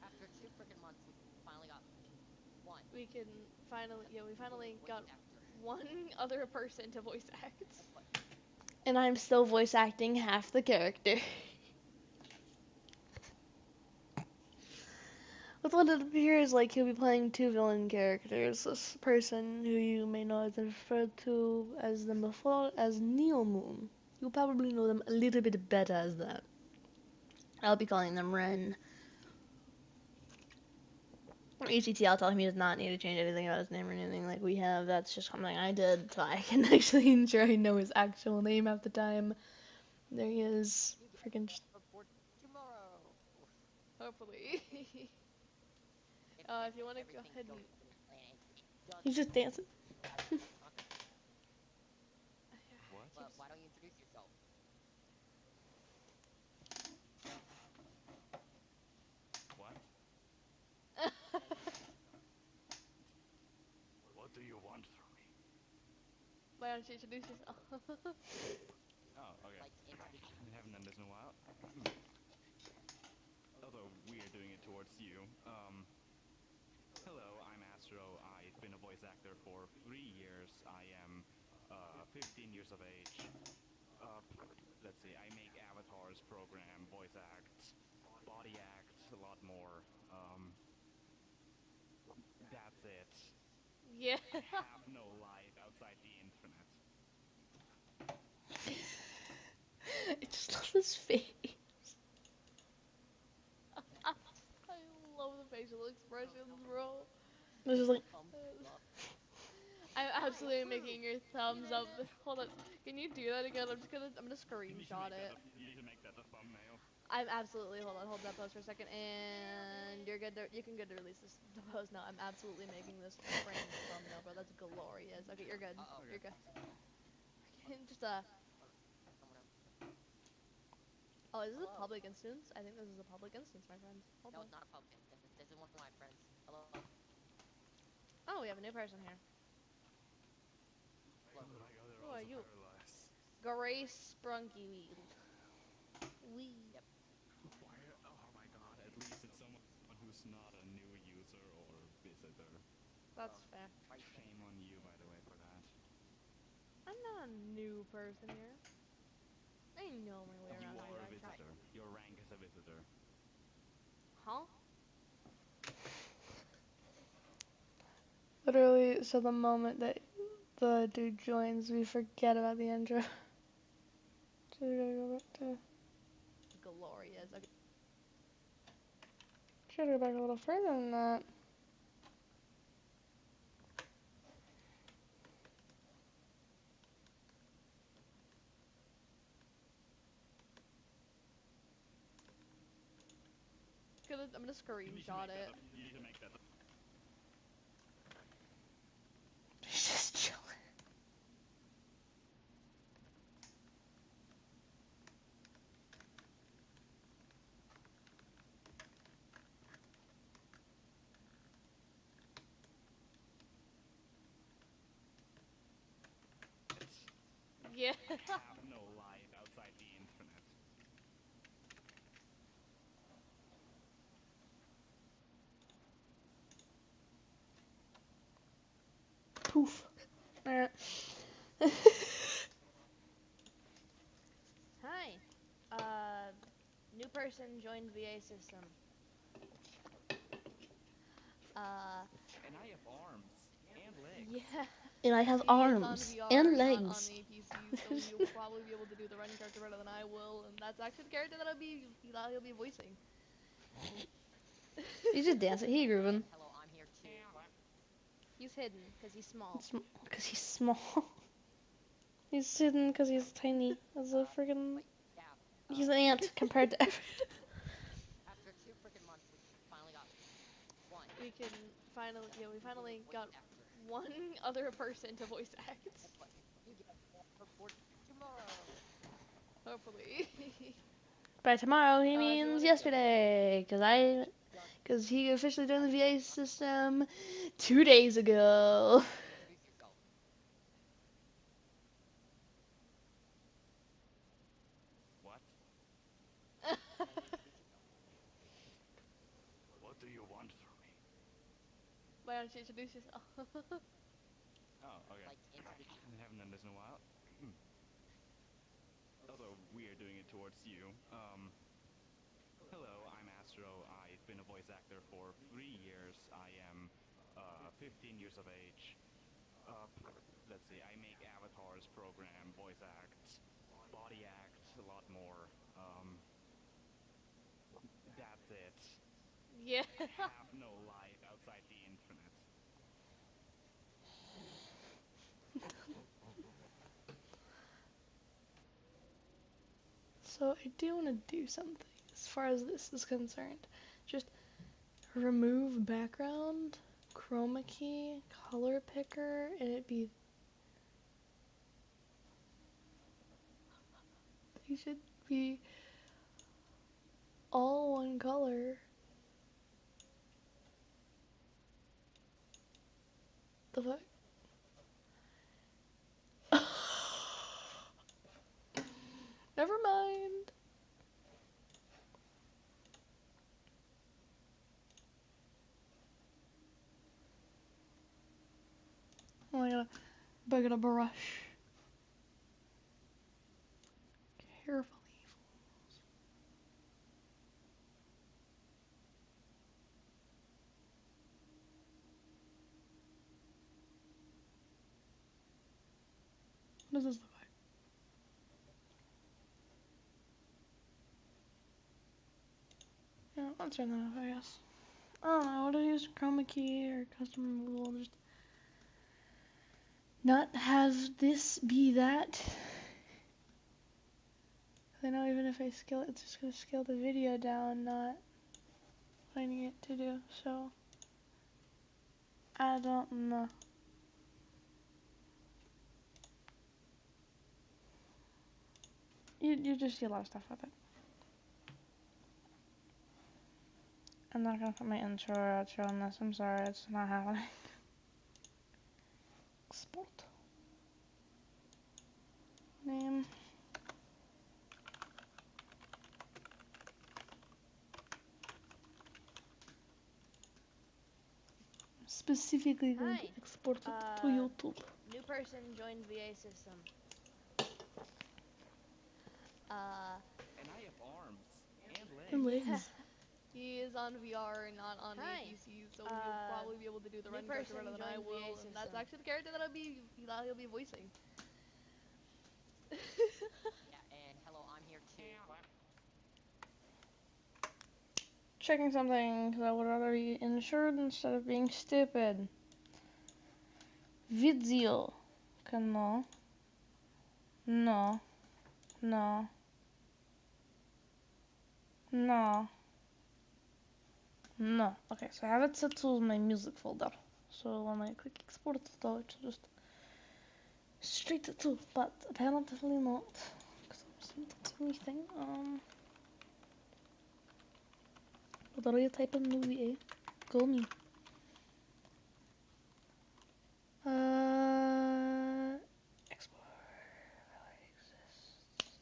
after 2 freaking months, we finally got one. we finally Voice got actor. one other person to voice act. But And I'm still voice acting half the character. With what it appears like he'll be playing two villain characters. This person who you may know has referred to as them before as Neo Moon. You'll probably know them a little bit better as that. I'll be calling them Ren. ECT, I'll tell him he does not need to change anything about his name or anything like we have. That's just something I did, so I can actually ensure I know his actual name half the time. There he is. you get Freaking. report tomorrow. Hopefully. If you want to go Everything ahead goes and to the plan, and it does. He's just dancing. What? But why don't you introduce yourself? What? What do you want from me? why don't you introduce yourself? Oh, okay. Like, introduce I haven't done this in a while. Although we are doing it towards you. Hello, I'm Astro. I've been a voice actor for 3 years. I am 15 years of age. Let's see, I make avatars, program, voice act, body act, a lot more. That's it. Yeah. I have no life outside the internet. I just love his face. I love the facial expressions, bro. This is like. thumbs up. I'm I absolutely approve. making your thumbs up. Hold on. Can you do that again? I'm gonna screenshot it. You need to make that a thumbnail. I'm absolutely hold that pose for a second, and you can good to release this the pose now. I'm absolutely making this framed thumbnail, bro. That's glorious. Okay, you're good. Uh-oh. You're good. Just Oh, is this a Hello. public instance? I think this is a public instance, my friends. Hold No, on. it's not a public instance. This is one of my friends. Hello. Oh, we have a new person here. Oh my god, they're Who are also you? paralyzed. Grace Sprunky Weed. Wee. Yep. Why? Oh my god, at least it's someone who's not a new user or visitor. That's fair. Shame on you, by the way, for that. I'm not a new person here. I know my way You around are a here. visitor. Your rank is a visitor. Huh? Literally, so the moment that the dude joins, we forget about the intro. So we gotta go back to. Glorious. Okay. Should go back a little further than that. I'm gonna screenshot it. You need to make that. He's just chilling. Yeah. I have no life outside the internet. Poof. Alright. Hi. New person joined VA system. And I have arms and legs. Yeah. And I have He is on arms VR and and not on legs. a PC, so he'll probably be able to do the run character better than I will, and that's actually the character that he'll be voicing. He's just dancing. He grooving. Hello, I'm here too. He's hidden because he's small. Because he's small. He's hidden because he's tiny as a friggin'. But yeah. He's an ant compared to every. After 2 freaking months, we finally got one. We can finally, yeah, we finally Voice got actor. one other person to voice act. Guess what? You get more for tomorrow. Hopefully. By tomorrow, he If you means wanna, yesterday. Done. Because he officially joined the VA system 2 days ago. Introduce yourself. What? What do you want from me? Why don't you introduce yourself? Oh, okay. Like, introduce yourself. I haven't done this in a while. Also, weird doing it towards you. Hello, I'm Astro. I've been a voice actor for 3 years. I am 15 years of age. Let's see, I make avatars, program, voice acts, body act, a lot more. That's it. Yeah. I have no life outside the internet. So I do want to do something as far as this is concerned. Just remove background, chroma key, color picker, and it'd be. They should be all one color. The fuck? Never mind. Oh, I got a brush. Carefully. What does this look like? Yeah, I'll turn that off, I guess. I don't know, what do I use? Chroma key or custom removal? Just not have this be that. I know even if I scale it, it's just gonna scale the video down, not what I need it to do, so I don't know. You just see a lot of stuff with it. I'm not gonna put my intro or outro on this, I'm sorry, it's not happening. Export. Name. Specifically going to Hi. export it to YouTube. New person joined VA system. And I have arms and And legs. legs. He is on VR and not on Hi. APC, so he'll probably be able to do the new running character person better than I joined will, VA and that's system. actually the character that he'll be voicing. Yeah, and hello, I'm here too. Checking something because I would rather be insured instead of being stupid. Video. No. No. No. No. No. Okay, so I have it set to my music folder. So when I click export it, it'll just straight to, but apparently not. Because I'm not anything. What do you type in movie A? Go me. Export.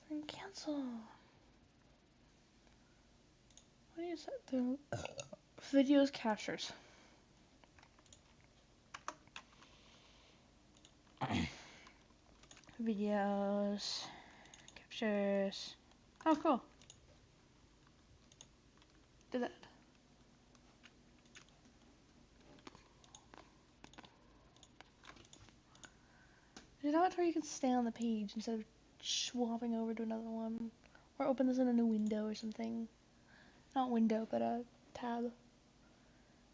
Then cancel. What do you set the videos captures? Videos captures. Oh, cool. Did that. Is that where you can stay on the page instead of swapping over to another one? Or open this in a new window or something? Not window, but a tab.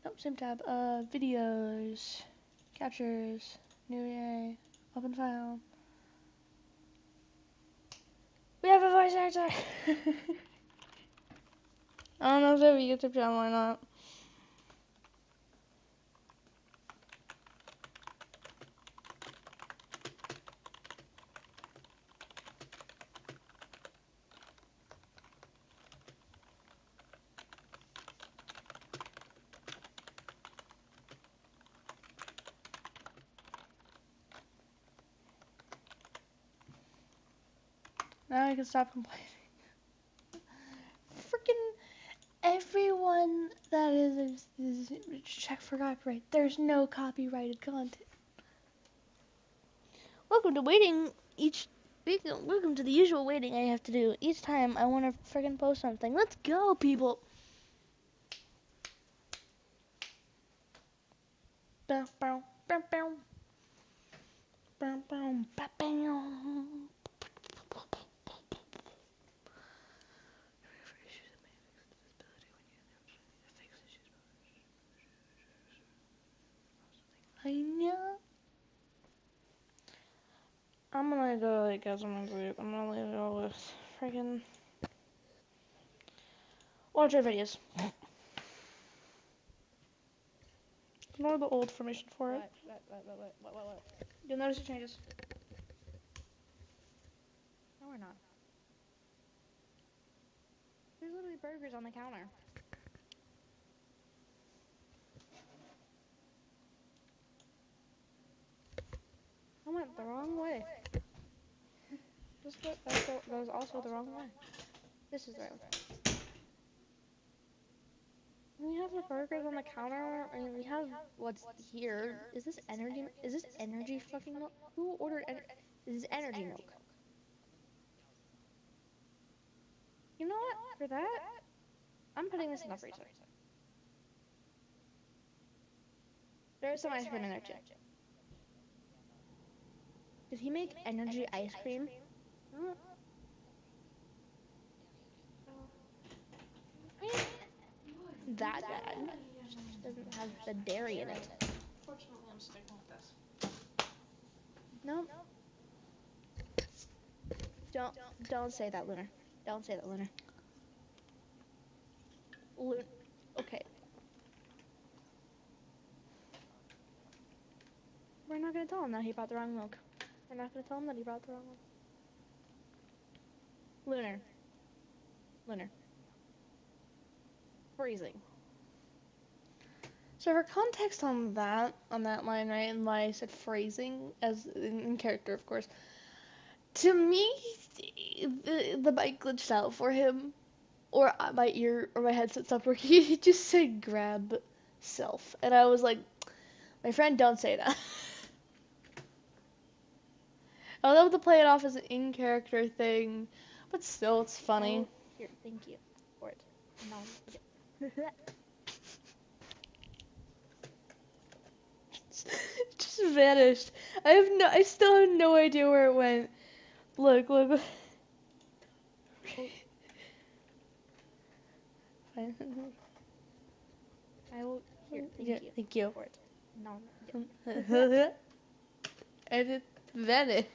Nope, same tab. Videos. Captures. New EA. Open file. We have a voice actor! I don't know if they have a YouTube channel or not. Now I can stop complaining. Freaking everyone that is check for copyright. There's no copyrighted content. Welcome to waiting each week. Welcome to the usual waiting I have to do each time I want to freaking post something. Let's go, people. Bow, bow, bow, bow. Bow, bow, bow, bow. I know. I'm gonna go like as my group. I'm gonna leave it all with freaking watch our videos. Ignore the old formation for it. What? You'll notice the changes. No, we're not. There's literally burgers on the counter. I went the wrong way. That was also the wrong way. This is the right way. We have the burgers on the counter, and we have what's here. Is this energy? Is this energy fucking milk? Who ordered This is energy milk. You know what? For that, I'm putting this in the freezer. There's some ice cream in there too. Did he make energy ice cream? That bad. Just doesn't have the dairy in it. Fortunately, I'm sticking with this. Nope. Don't say that, Lunar. Don't say that, Lunar. Okay. We're not gonna tell him that he bought the wrong milk. We're not gonna tell him that he bought the wrong milk. Lunar. Freezing. So for context on that line, right, and why I said phrasing as in character, of course. To me, the mic glitched out for him, or my ear or my headset stopped working. He just said grab self, and I was like, my friend, don't say that. I was able to play it off as an in-character thing, but still, it's funny. Oh, here, thank you for it. No. It just vanished. I still have no idea where it went. Look. Fine. I will. Here, Thank you. for it. No. And it vanished.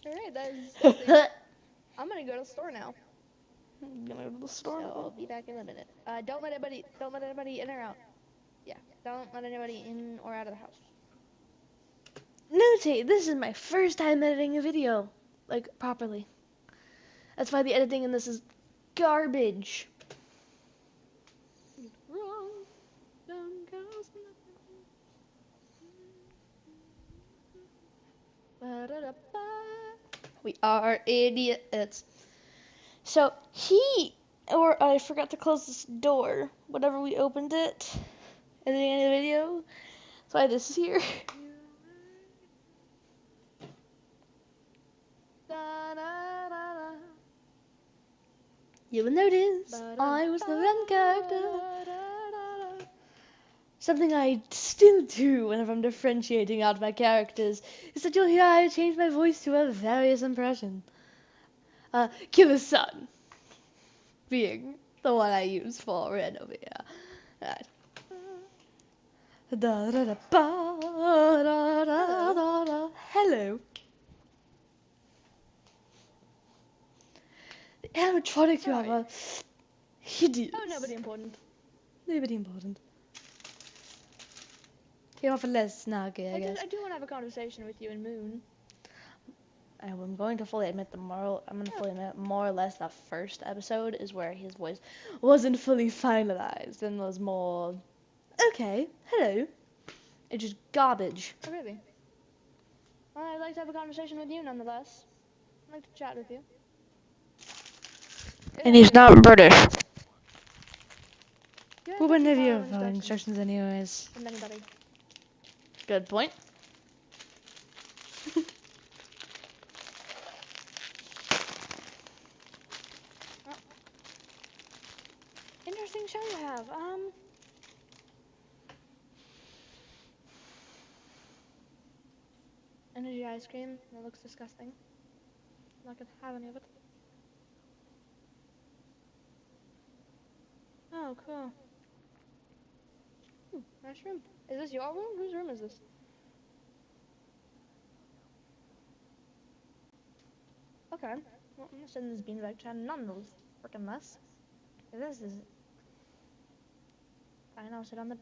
Alright, that is disgusting. I'm gonna go to the store now. I'm gonna go to the store. So I'll be back in a minute. Don't let anybody in or out. Yeah, don't let anybody in or out of the house. Notate, this is my first time editing a video, like, properly. That's why the editing in this is garbage. Wrong. Don't goes We are idiots. So, I forgot to close this door whenever we opened it at the end of the video. That's why this is here. You will notice I was the run character. Something I still do whenever I'm differentiating out my characters is that you'll hear I change my voice to a various impression. Killer Sun being the one I use for Ren over here. Right. Da, da, da, ba, da, da, da, da. Hello. The animatronics you have are hideous. Oh, nobody important. Nobody important. Came off a less snarky, I guess. I do want to have a conversation with you and Moon. I'm going to fully admit more or less that first episode is where his voice wasn't fully finalized and was more, okay, hello. It's just garbage. Oh, really? Well, I'd like to have a conversation with you nonetheless. I'd like to chat with you. And he's not British. You Who ask wouldn't have follow you following instructions anyways? from anybody. Good point. Well, interesting show you have. Energy ice cream. That looks disgusting. I'm not gonna have any of it. Oh, cool. Nice room. Is this your room? Whose room is this? Okay. Well, I'm gonna send this beanbag to none of frickin' mess. This is. I know, sit on the.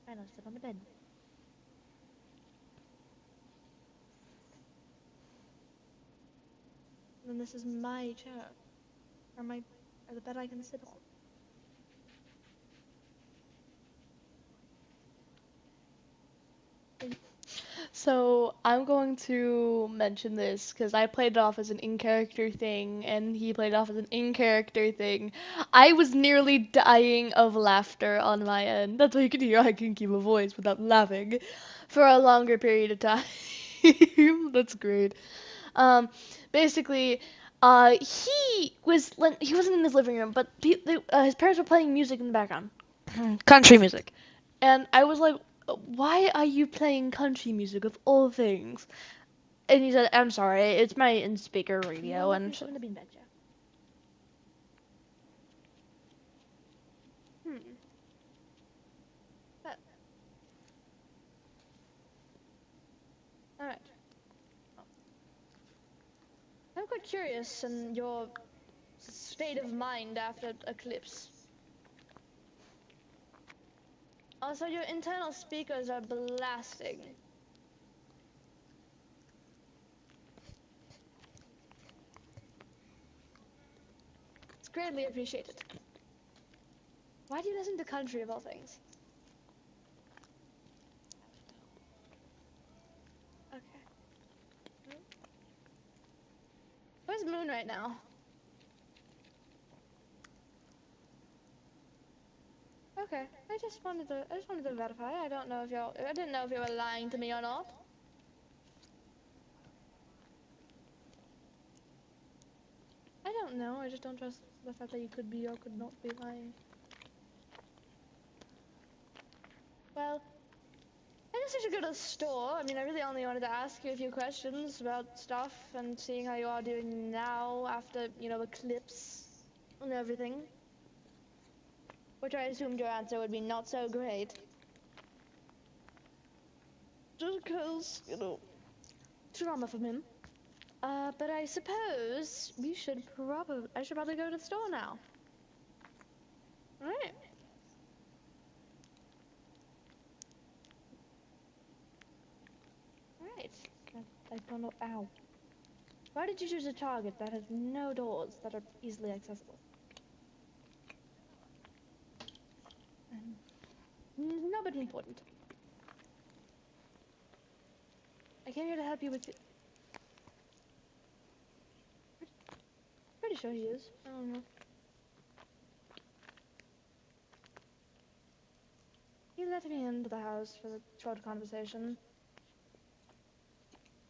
I know, sit on the bed. Then this is my chair, or the bed I can sit on. So I'm going to mention this because I played it off as an in-character thing, and he played it off as an in-character thing. I was nearly dying of laughter on my end. That's why you can hear I can keep a voice without laughing for a longer period of time. That's great. Um, basically, he wasn't in his living room, but his parents were playing music in the background, country music, and I was like, "Why are you playing country music of all things?" And he said, "I'm sorry, it's my in-speaker radio." And Sit in the beanbag chair. But. Alright. I'm quite curious in your state of mind after Eclipse. Also, your internal speakers are blasting. It's greatly appreciated. Why do you listen to country of all things? Okay. Where's Moon right now? Okay. I just wanted to verify. I didn't know if you were lying to me or not. I don't know. I just don't trust the fact that you could be or could not be lying. Well, I guess I should go to the store. I mean, I really only wanted to ask you a few questions about stuff and seeing how you are doing now after, Eclipse and everything. Which I assumed your answer would be not so great. Just because, trauma from him. But I suppose I should probably go to the store now. Alright. Alright. I don't know. Ow. Why did you choose a Target that has no doors that are easily accessible? Nobody important. I came here to help you with it. Pretty sure he is. I don't know. He let me into the house for the short conversation.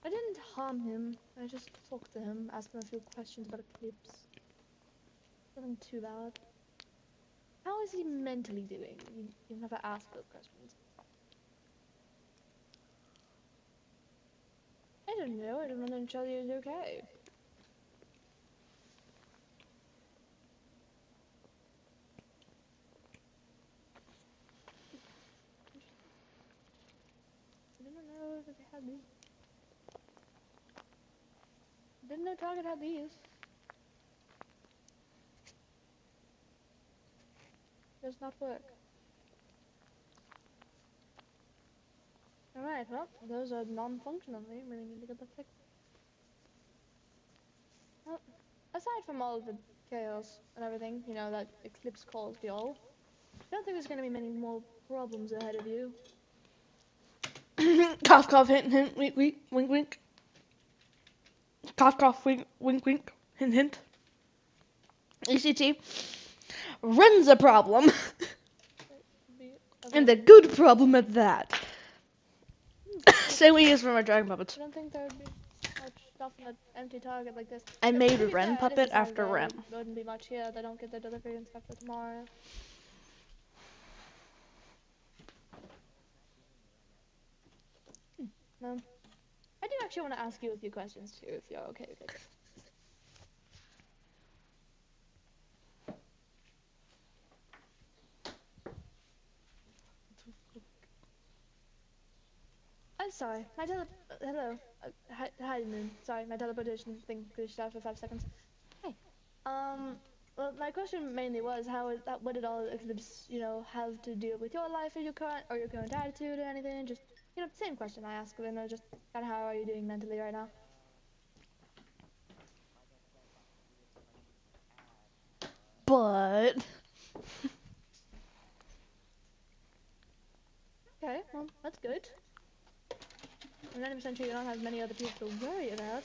I didn't harm him. I just talked to him, asked him a few questions about Eclipse. Nothing too bad. How is he mentally doing? You never asked those questions. I don't know. I don't want to tell you he's okay. had these. Didn't know Target had these. Does not work. Alright, well, those are non-functional. They really need to get that fixed. Well, aside from all the chaos and everything, you know, that eclipse caused y'all, I don't think there's gonna be many more problems ahead of you. Cough, cough, hint, hint, wink, wink, wink, wink. Cough, cough, wink, wink, wink, hint, hint. ECT runs a problem, and a good problem at that. Same we use for my dragon puppets. I don't think there would be much stuff in an empty Target like this. I To made be Ren fair, it is puppet a after Saturday. Rem. There wouldn't be much here. They don't get their delivery and stuff till tomorrow. No. I do actually want to ask you a few questions too, if you're okay with it. I'm sorry, my hello. Hi, Moon. Sorry, my teleportation thing glitched out for 5 seconds. Hey. Well, my question mainly was what did all eclipse, you know, have to do with your life or your current attitude or anything? Just, you know, same question I asked, you know, just kind of how are you doing mentally right now? But Okay, well, that's good. I'm 90% sure you don't have many other people to worry about.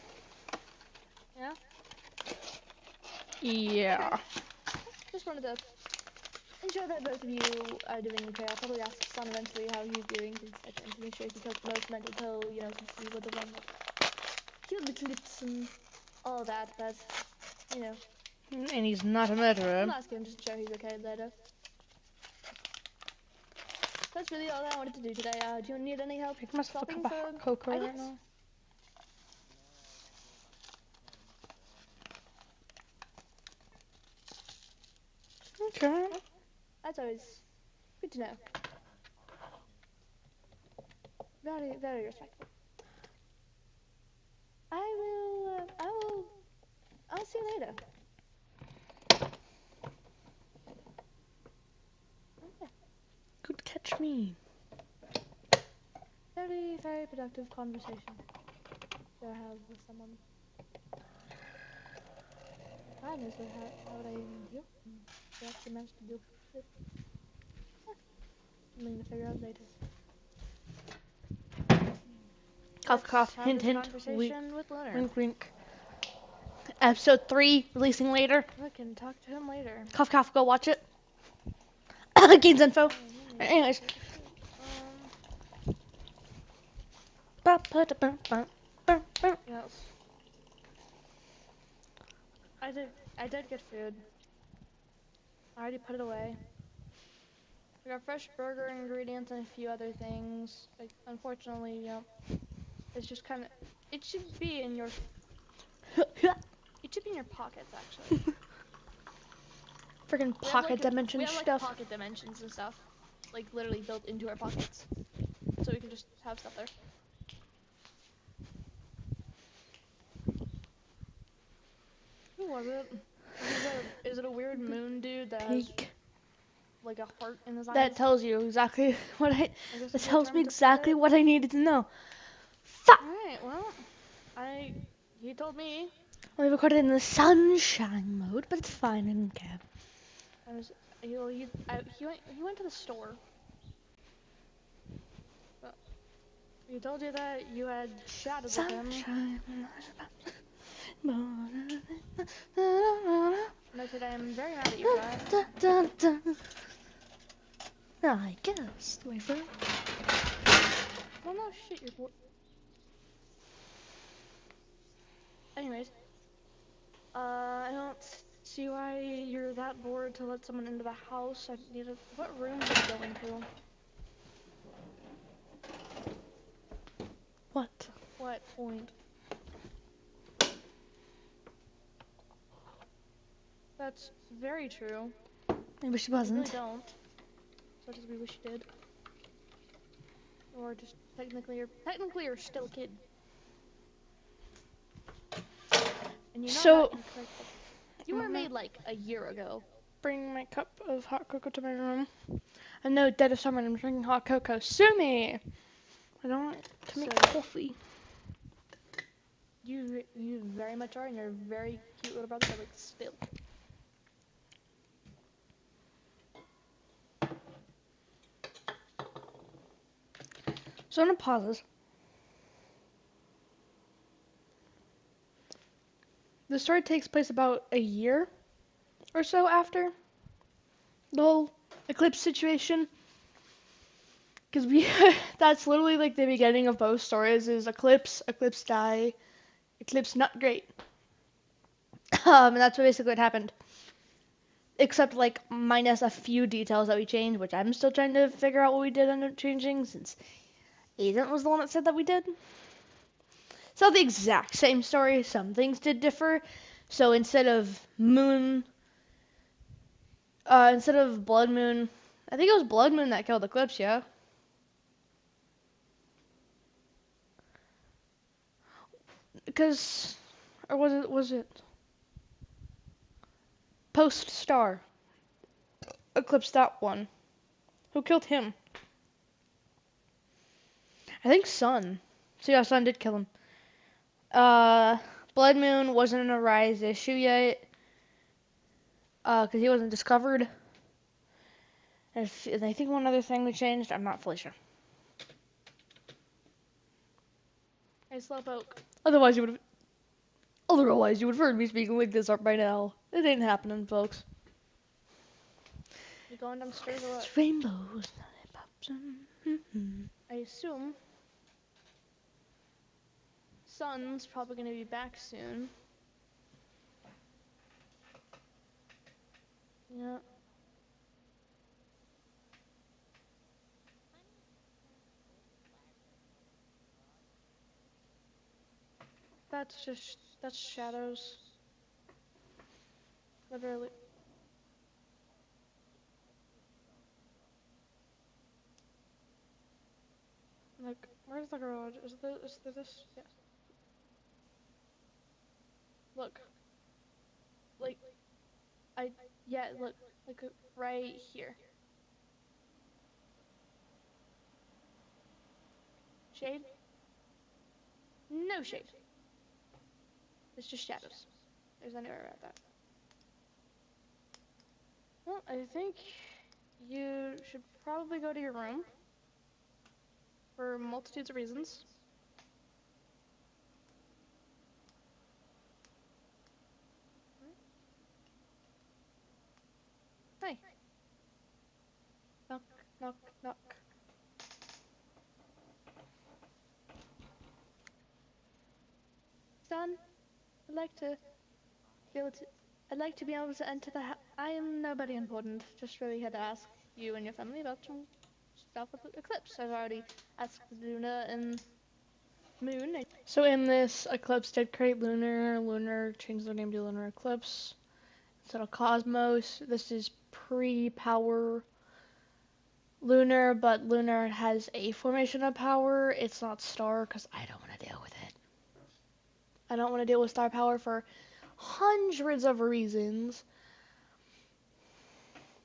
Yeah? yeah. Okay. Just wanted to ensure that both of you are doing okay. I'll probably ask Son eventually how he's doing, since I tend to make sure he took the most mental toll, you know, since he was the one that killed the clips and all that, but, you know. And he's not a murderer. I'll ask him just to show he's okay later. That's really all I wanted to do today. Do you need any help Make myself a shopping cup of for hot cocoa right items? now. Okay. Well, that's always good to know. Very, very respectful. I'll see you later. Okay. Good catch me. Very, very productive conversation to have with someone. Problem is, how would I even deal? They actually managed to deal with it. Something to figure out later. Cough, Let's cough, have hint, this hint, conversation with Leonard. wink, wink. Episode 3 releasing later. We can talk to him later. Cough, cough, go watch it. Gains info. Anyways. Yes. I did get food. I already put it away. We got fresh burger ingredients and a few other things. Like, unfortunately, you know, it's just kind of. It should be in your. It should be in your pockets, actually. Freaking pocket dimension we have like stuff. pocket dimensions and stuff, like literally built into our pockets, so we can just have stuff there. Who was it? Is it a weird moon dude that has like a heart in his eyes? That tells you exactly what I guess that is the tells term me to put exactly it. what I needed to know. Alright, well, he told me. I recorded in the sunshine mode, but it's fine, I don't care. He went to the store. But he told you that you had chatted with him. Sunshine. And I said I am very mad at you for that. I guess. Wait for it. Well, no shit, you're bored. Anyways, I don't see why you're that bored to let someone into the house. What room did you go into? What? What point? That's very true. I wish it We wasn't. really don't. Such as we wish you did. or just technically you're still a kid. And you know So, that incorrectly. You were made like a year ago. bring my cup of hot cocoa to my room. I know, dead of summer, and I'm drinking hot cocoa. Sue me! I don't want to make So- coffee. You very much are, and you're a very cute little brother, but like still. So I'm gonna pause this. The story takes place about a year or so after the whole eclipse situation. Because that's literally like the beginning of both stories is eclipse, eclipse die, eclipse not great. And that's basically what happened. Except like minus a few details that we changed, which I'm still trying to figure out what we did end up changing since Agent was the one that said that we did. It's not the exact same story. Some things did differ. So instead of instead of Blood Moon, I think it was Blood Moon that killed Eclipse, yeah? Because, or was it Post Star? Eclipse that one. Who killed him? I think Sun. So yeah, Sun did kill him. Blood Moon wasn't an Arise issue yet. Because he wasn't discovered. And I think one other thing we changed, I'm not fully sure. Hey, Slowpoke. Otherwise you would have heard me speaking like this by now. It ain't happening, folks. You going downstairs or what? It's rainbows, lollipops, I assume Sun's probably gonna be back soon. Yeah. That's shadows. Literally. Like, where's the garage? Is there this? Yes. Look. Like, yeah, look. Like, right here. Shade? No shade. It's just shadows. There's anywhere around that. Well, I think you should probably go to your room for multitudes of reasons. Hey. Knock, knock, knock. Son, be able to, I'd like to be able to enter the house. I am nobody important. Just really had to ask you and your family about some stuff with the eclipse. I've already asked Luna and Moon. So in this, Eclipse did create Lunar. Lunar changed their name to Lunar Eclipse instead of Cosmos. This is pre-power Lunar, but Lunar has a formation of power. It's not star because I don't want to deal with it. I don't want to deal with star power for hundreds of reasons.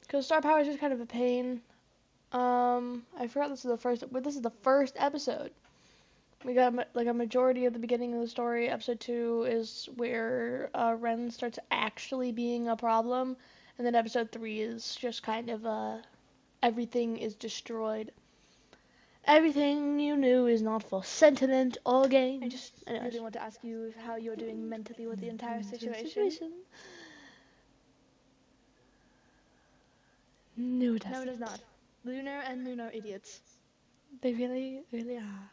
Because star power is just kind of a pain. I forgot this is the first. But this is the first episode. We got like a majority of the beginning of the story. Episode 2 is where Ren starts actually being a problem, and then episode 3 is just kind of everything is destroyed. Everything you knew is not for sentiment or gain. I just really want to ask you how you're doing mentally with the entire situation. No, it doesn't. No, it is not. Lunar and Moon are idiots. They really, really are.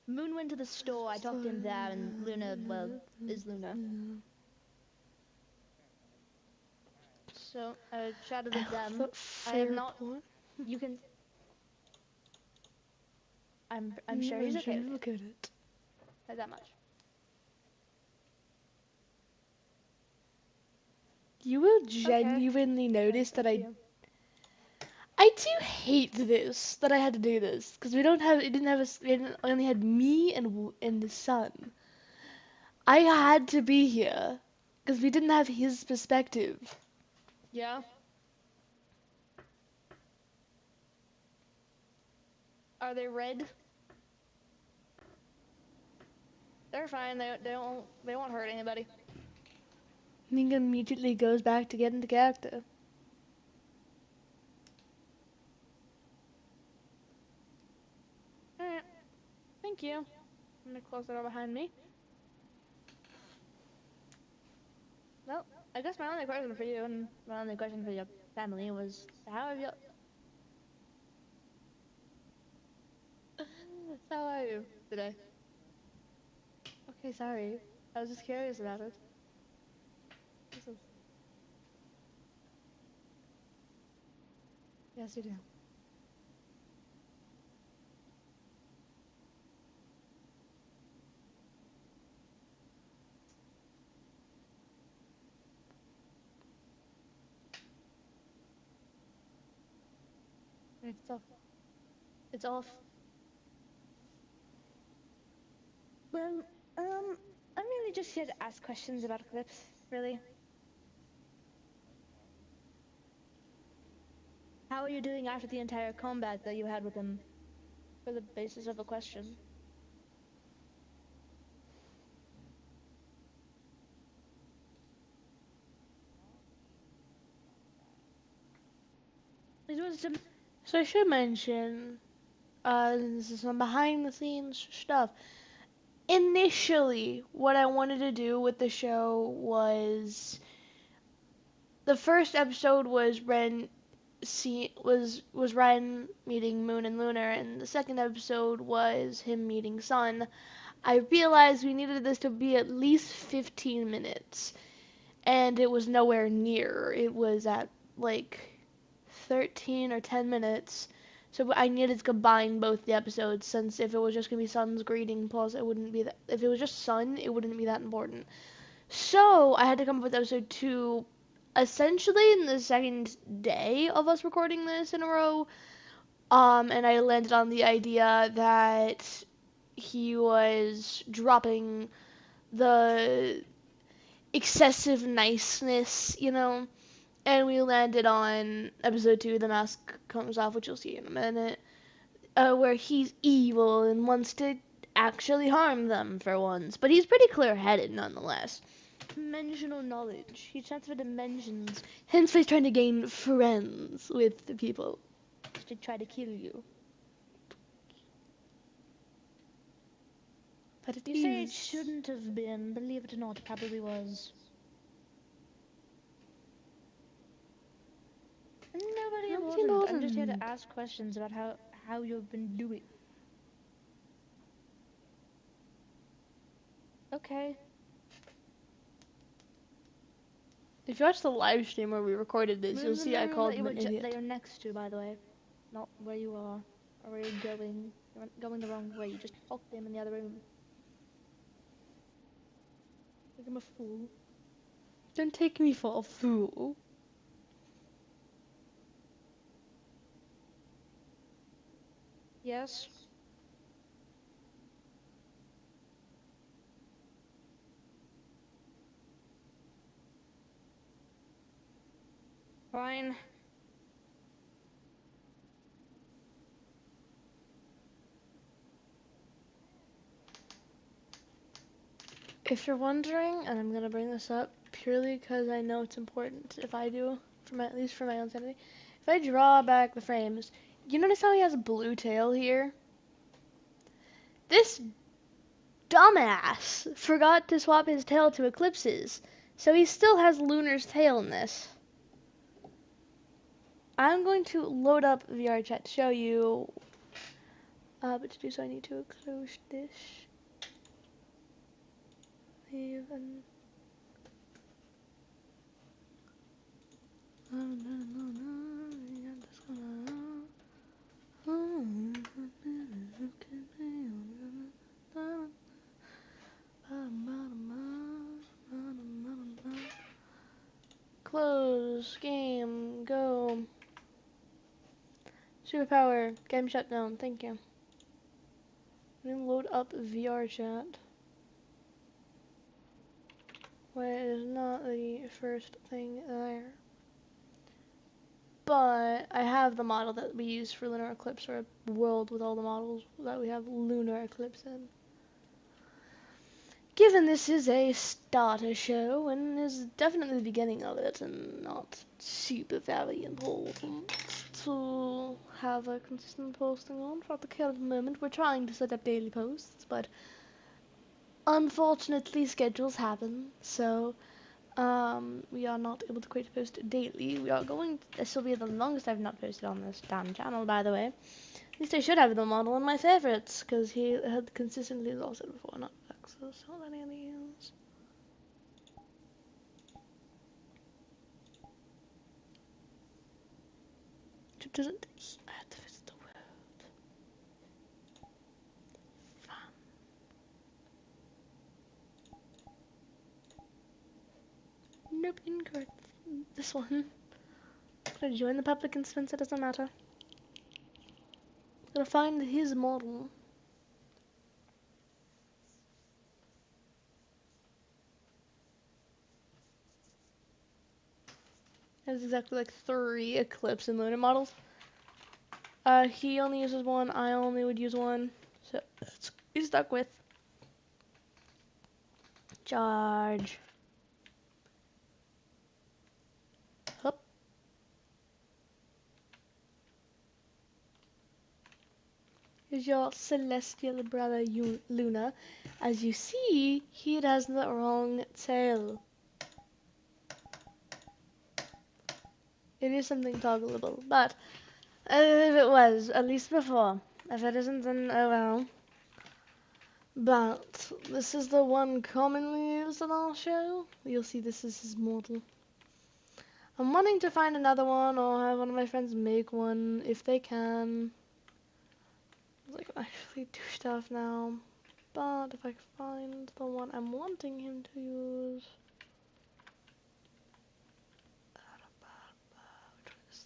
Moon went to the store. I talked to him there, and Luna, well, is Luna. So I chatted with them. I have not. You can. I'm sure he's okay with it. Not that much. You will genuinely notice that I I do hate this that I had to do this because we don't have it didn't have us we only had me and the sun. I had to be here because we didn't have his perspective. Yeah. Are they red? They're fine. They won't hurt anybody. Ning immediately goes back to get into character. Alright. Thank you. I'm gonna close the door behind me. Well, I guess my only question for you and my only question for your family was how have you how are you today? Okay, sorry. I was just curious about it. This is... Yes, you do. It's off. It's off. Well, I'm really just here to ask questions about Eclipse, really. How are you doing after the entire combat that you had with him? For the basis of a question. It was some... So I should mention, this is some behind the scenes stuff. Initially, what I wanted to do with the show was the first episode was was Ren meeting Moon and Lunar, and the second episode was him meeting Sun. I realized we needed this to be at least 15 minutes, and it was nowhere near. It was at like 13 or 10 minutes. So I needed to combine both the episodes since if it was just gonna be Sun's greeting plus it wouldn't be that if it was just Sun, it wouldn't be that important. So I had to come up with episode 2 essentially in the second day of us recording this in a row. And I landed on the idea that he was dropping the excessive niceness, and we landed on episode 2, The Mask Comes Off, which you'll see in a minute, where he's evil and wants to actually harm them for once. But he's pretty clear-headed nonetheless. Dimensional knowledge. He transferred dimensions. Hence he's trying to gain friends with the people. To try to kill you. But it You say it shouldn't have been. Believe it or not, it probably was. Nobody important. I'm just here to ask questions about how you've been doing. Okay. If you watch the live stream where we recorded this, you'll see I called him an idiot. That you're next to, by the way. Not where you are. Or where you're going. You're going the wrong way. You just talked to him in the other room. Like I'm a fool. Don't take me for a fool. Yes. Fine. If you're wondering, and I'm gonna bring this up purely because I know it's important if I do, at least for my own sanity. If I draw back the frames, you notice how he has a blue tail here? This dumbass forgot to swap his tail to Eclipse's, so he still has Lunar's tail in this. I'm going to load up VR chat to show you, but to do so I need to close this. Leave and... Close, game, go. Superpower. Game shut down. Thank you. Let me load up VR chat. Wait, it is not the first thing there. But I have the model that we use for lunar eclipse, or a world with all the models that we have lunar eclipse in. Given this is a starter show and is definitely the beginning of it and not super very important to have a consistent posting on for the current moment, we're trying to set up daily posts, but unfortunately schedules happen, so we are not able to quite post daily. We are going. This will be the longest I've not posted on this damn channel, by the way. At least I should have the model in my favorites, because he had consistently lost it before. Not access. Not any of these. It doesn't. I had to visit the world. Fun. Nope, incorrect. This one. Gonna join the public instance. It doesn't matter. Gonna find his model. There's exactly like 3 Eclipse and Lunar models. He only uses one, I only would use one. So he's stuck with charge. Hup. Here's your celestial brother Luna. As you see, he has the wrong tail. It is something toggleable, but if it was, at least before. If it isn't, then oh well. But this is the one commonly used on our show. You'll see this is his model. I'm wanting to find another one or have one of my friends make one if they can. Like actually do stuff now. But if I can find the one I'm wanting him to use.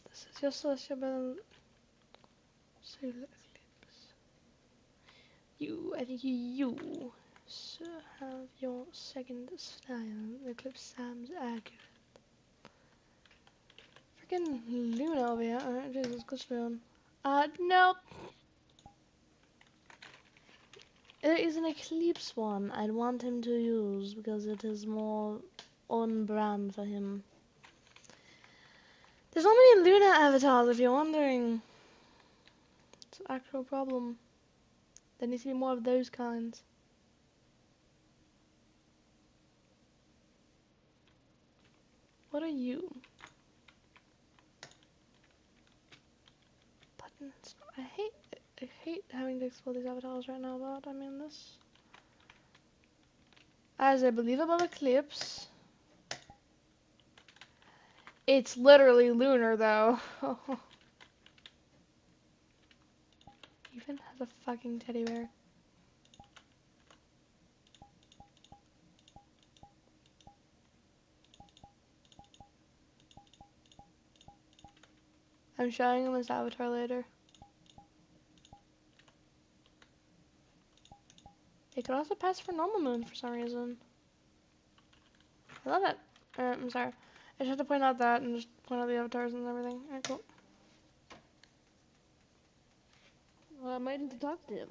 This is your celestial brother. Solar eclipse. I think you have your second style. Eclipse sounds accurate. Freaking Luna over here. Alright, Jesus, glitch down. Nope. There is an Eclipse one I'd want him to use because it is more on brand for him. There's so many Luna avatars if you're wondering. It's an actual problem. There needs to be more of those kinds. What are you? Buttons. I hate having to explore these avatars right now, but I mean this. As a believable eclipse. It's literally lunar though. Even has a fucking teddy bear. I'm showing him his avatar later. It could also pass for normal moon for some reason. I love it. I'm sorry. I just had to point out that and just point out the avatars and everything. Alright, cool. Well, I'm waiting to talk to him.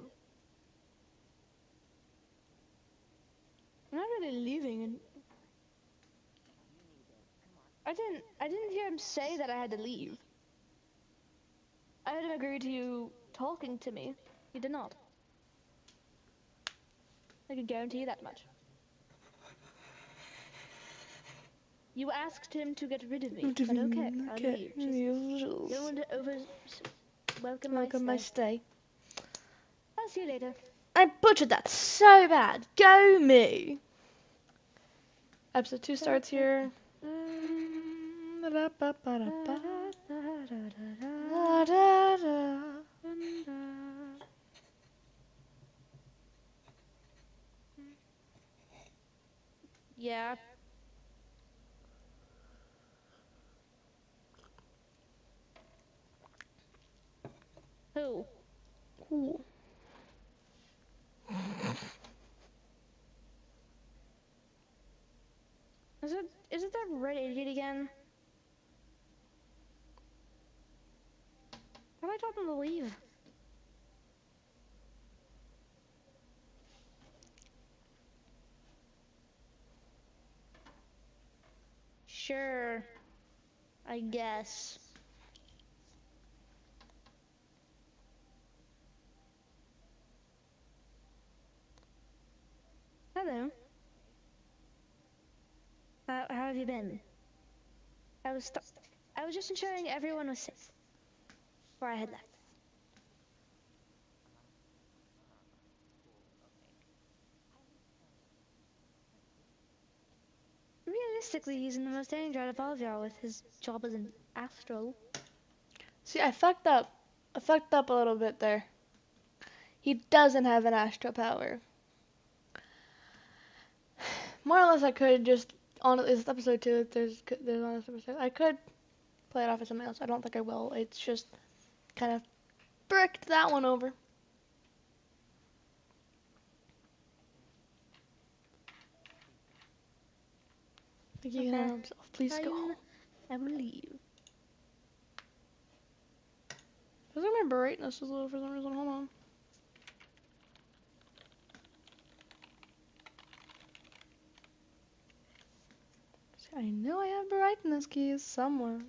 I'm not really leaving. And I didn't hear him say that I had to leave. I had him agree to you talking to me. He did not. I can guarantee you that much. You asked him to get rid of me. But okay, I'll leave. Just don't want to welcome my stay. I'll see you later. I butchered that so bad. Go me. Episode 2 starts here. Yeah. Who? Cool. Is it that red idiot again? How I told him to leave? Sure. I guess. Hello. How have you been? I was just ensuring everyone was safe before I had left. Realistically, he's in the most danger out of all of y'all with his job as an astral. See, I fucked up. I fucked up a little bit there. He doesn't have an astro power. More or less, I could just on this episode 2. If there's on this episode, I could play it off as something else. I don't think I will. It's just kind of bricked that one over. I think he can handle himself. Please go home. I will leave. I think my brightness is low for some reason. Hold on. See, I know I have brightness keys somewhere.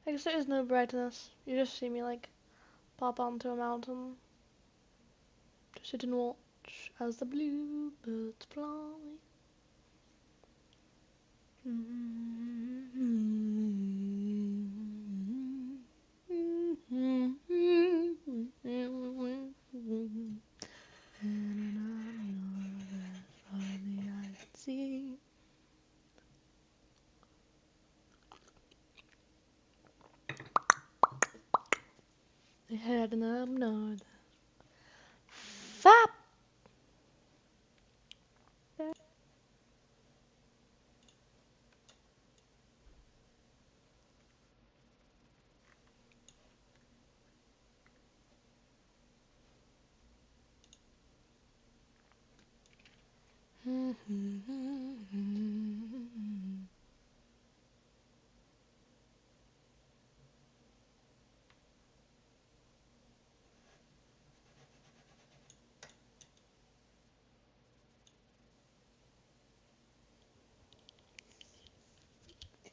I guess there is no brightness. You just see me like pop onto a mountain to sit and watch as the bluebirds fly. They heading up north. Fap!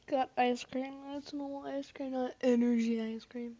Got ice cream. That's normal ice cream, not energy ice cream.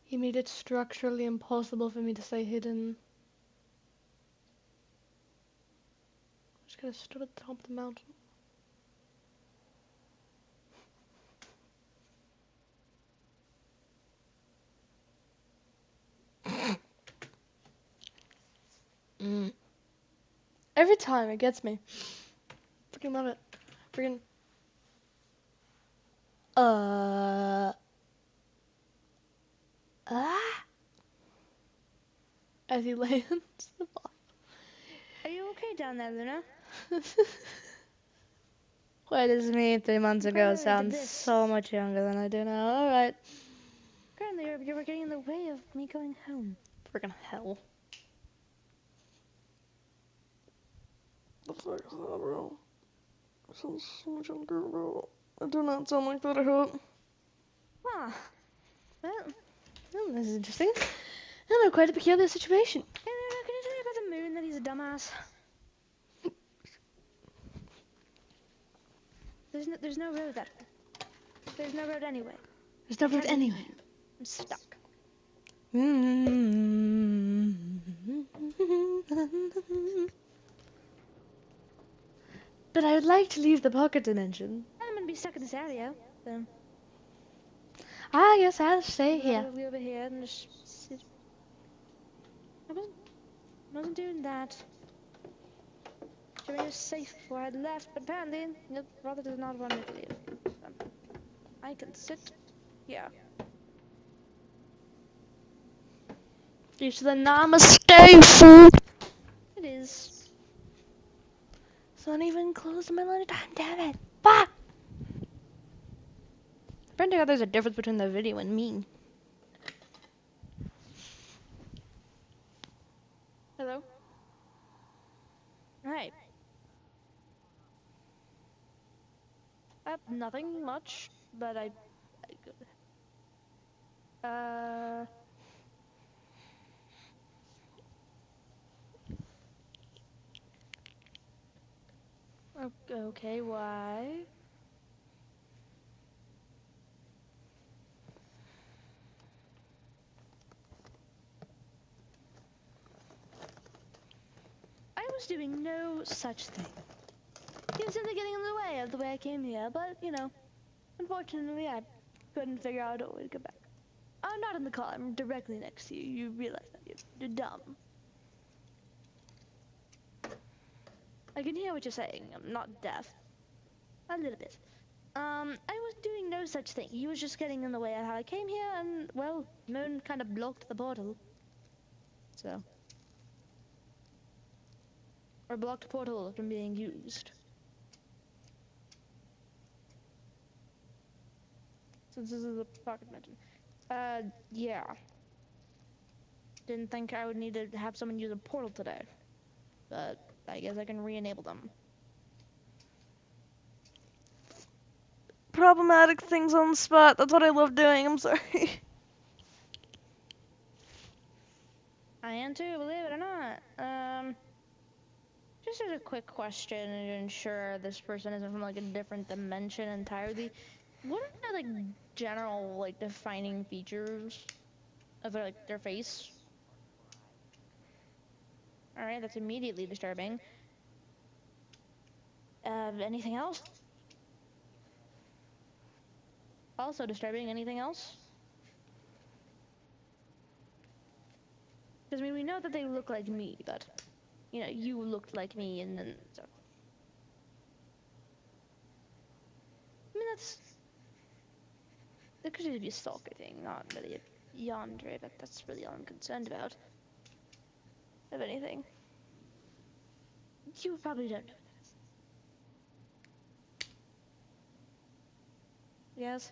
He made it structurally impossible for me to stay hidden. Just gotta stood at the top of the mountain. Every time it gets me. Freaking love it. Freaking. Ah! As he lands the ball. Are you okay down there, Luna? What is me 3 months ago Prior to sounds this. so much younger than I do now. Alright. Currently, you're getting in the way of me going home. Freaking hell. The fuck is that, bro? That sounds so much younger, bro. I do not sound like that, I hope. Ah, well, This is interesting. And quite a peculiar situation. Can you tell me about the moon that he's a dumbass? There's no road that way. There's no road anyway. There's no road anyway. I'm stuck. But I would like to leave the pocket dimension. I'm gonna be stuck in this area, so I guess I'll stay here. I'll go over here and just sit. I wasn't doing that. Jimmy was safe before I left, but apparently your brother does not want me to leave. So I can sit here. It's the namaste food. It is. It's not even close to my lunchtime, damn it. Fuck! Apparently there's a difference between the video and me. Hello? Hi. Nothing much, but okay, why? I was doing no such thing. He was simply getting in the way of the way I came here, but, you know, unfortunately I couldn't figure out a way to get back. I'm not in the car, I'm directly next to you. You realize that you're dumb. I can hear what you're saying. I'm not deaf. A little bit. I was doing no such thing. He was just getting in the way of how I came here, and, well, Moon kind of blocked the portal. So. Or blocked portal from being used. Since this is a pocket dimension. Yeah. Didn't think I would need to have someone use a portal today. But I guess I can re-enable them. Problematic things on the spot. That's what I love doing. I'm sorry. I am too, believe it or not. Just as a quick question to ensure this person isn't from like a different dimension entirely. What are the like general like defining features of their face? Alright, that's immediately disturbing. Anything else? Also disturbing, anything else? Because I mean, we know that they look like me, but, you know, you looked like me, and then, so. I mean, that could just be a stalker thing, not really a yandere, but that's really all I'm concerned about. If anything. You probably don't know this. Yes?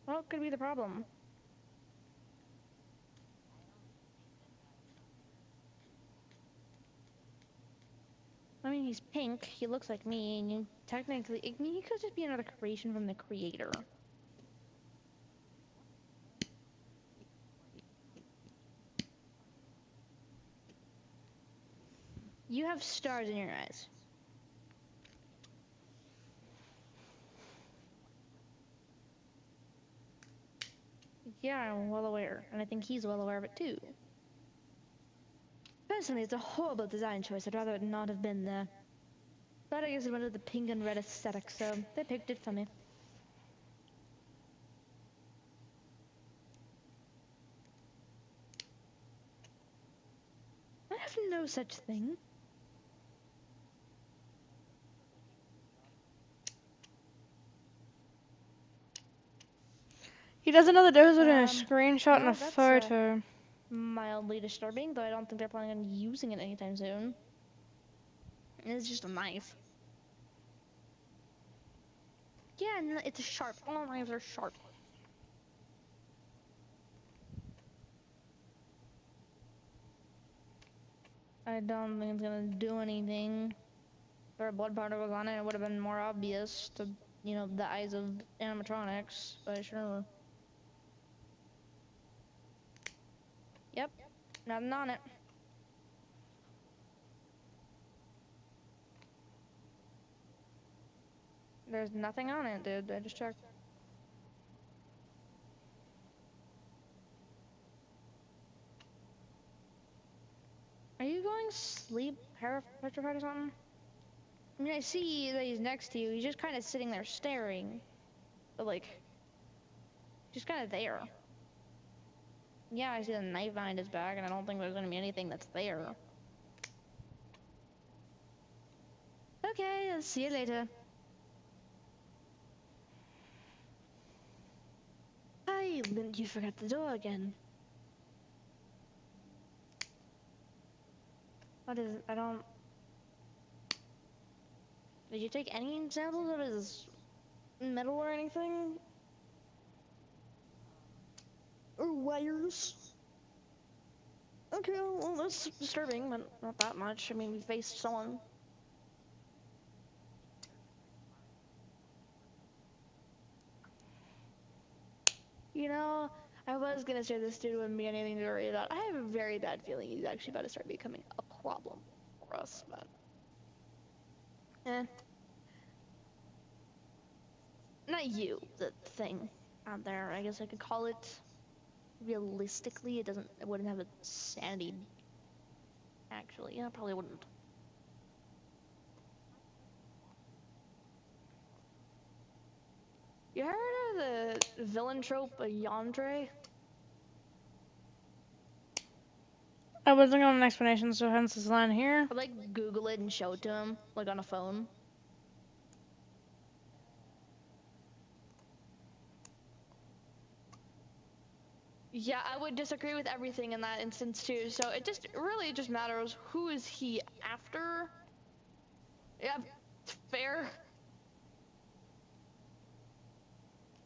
What could be the problem? I mean, he's pink, he looks like me, and you technically, I mean, he could just be another creation from the creator. You have stars in your eyes. Yeah, I'm well aware, and I think he's well aware of it too. Personally, it's a horrible design choice. I'd rather it not have been there. But I guess it went with the pink and red aesthetic, so they picked it for me. I have no such thing. He does another dose with a screenshot and a photo. Mildly disturbing, though I don't think they're planning on using it anytime soon. It's just a knife. Yeah, no, it's sharp. All knives are sharp. I don't think it's gonna do anything. If there were blood particles on it, it would have been more obvious to, you know, the eyes of animatronics, but sure. Yep, nothing on it. There's nothing on it, dude. I just checked. Are you going sleep petrified or something? I mean, I see that he's next to you. He's just kind of sitting there staring. But, like, just kind of there. Yeah, I see the knife behind his back, and I don't think there's gonna be anything that's there. Okay, I'll see you later. Hi, you forgot the door again. What is it? I don't... Did you take any samples of his metal or anything? Or wires? Okay, well, that's disturbing, but not that much. I mean, we faced someone. You know, I was gonna say this dude wouldn't be anything to worry about. I have a very bad feeling he's actually about to start becoming a problem for us, but... Eh. Not you, the thing out there. I guess I could call it. Realistically, it wouldn't have a sanity. Actually, yeah, probably wouldn't. You heard of the villain trope, a yandere? I wasn't on an explanation, so hence this line here. I'd like Google it and show it to him, like on a phone. Yeah, I would disagree with everything in that instance too. So it really just matters who is he after. Yeah, fair.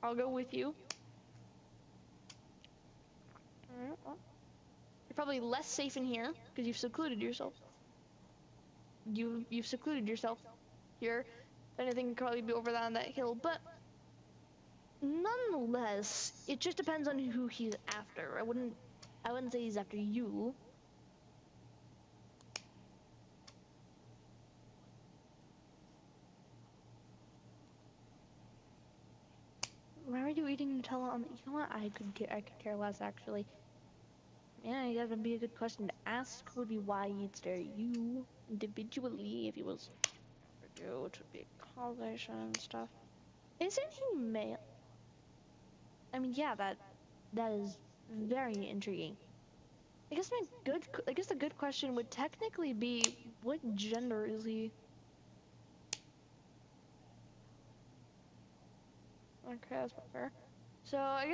I'll go with you. Alright, well. You're probably less safe in here because you've secluded yourself. You've secluded yourself here. Anything could probably be over that hill, but nonetheless, it just depends on who he's after. I wouldn't say he's after you. Why are you eating Nutella on the... You know what? I could care less, actually. Yeah, you gotta be a good question to ask would be why he'd stare at you individually if he was for you, which would be causation and stuff. Isn't he male? I mean, yeah, that is very intriguing. I guess the good question would technically be, what gender is he? Okay, that's not fair. So I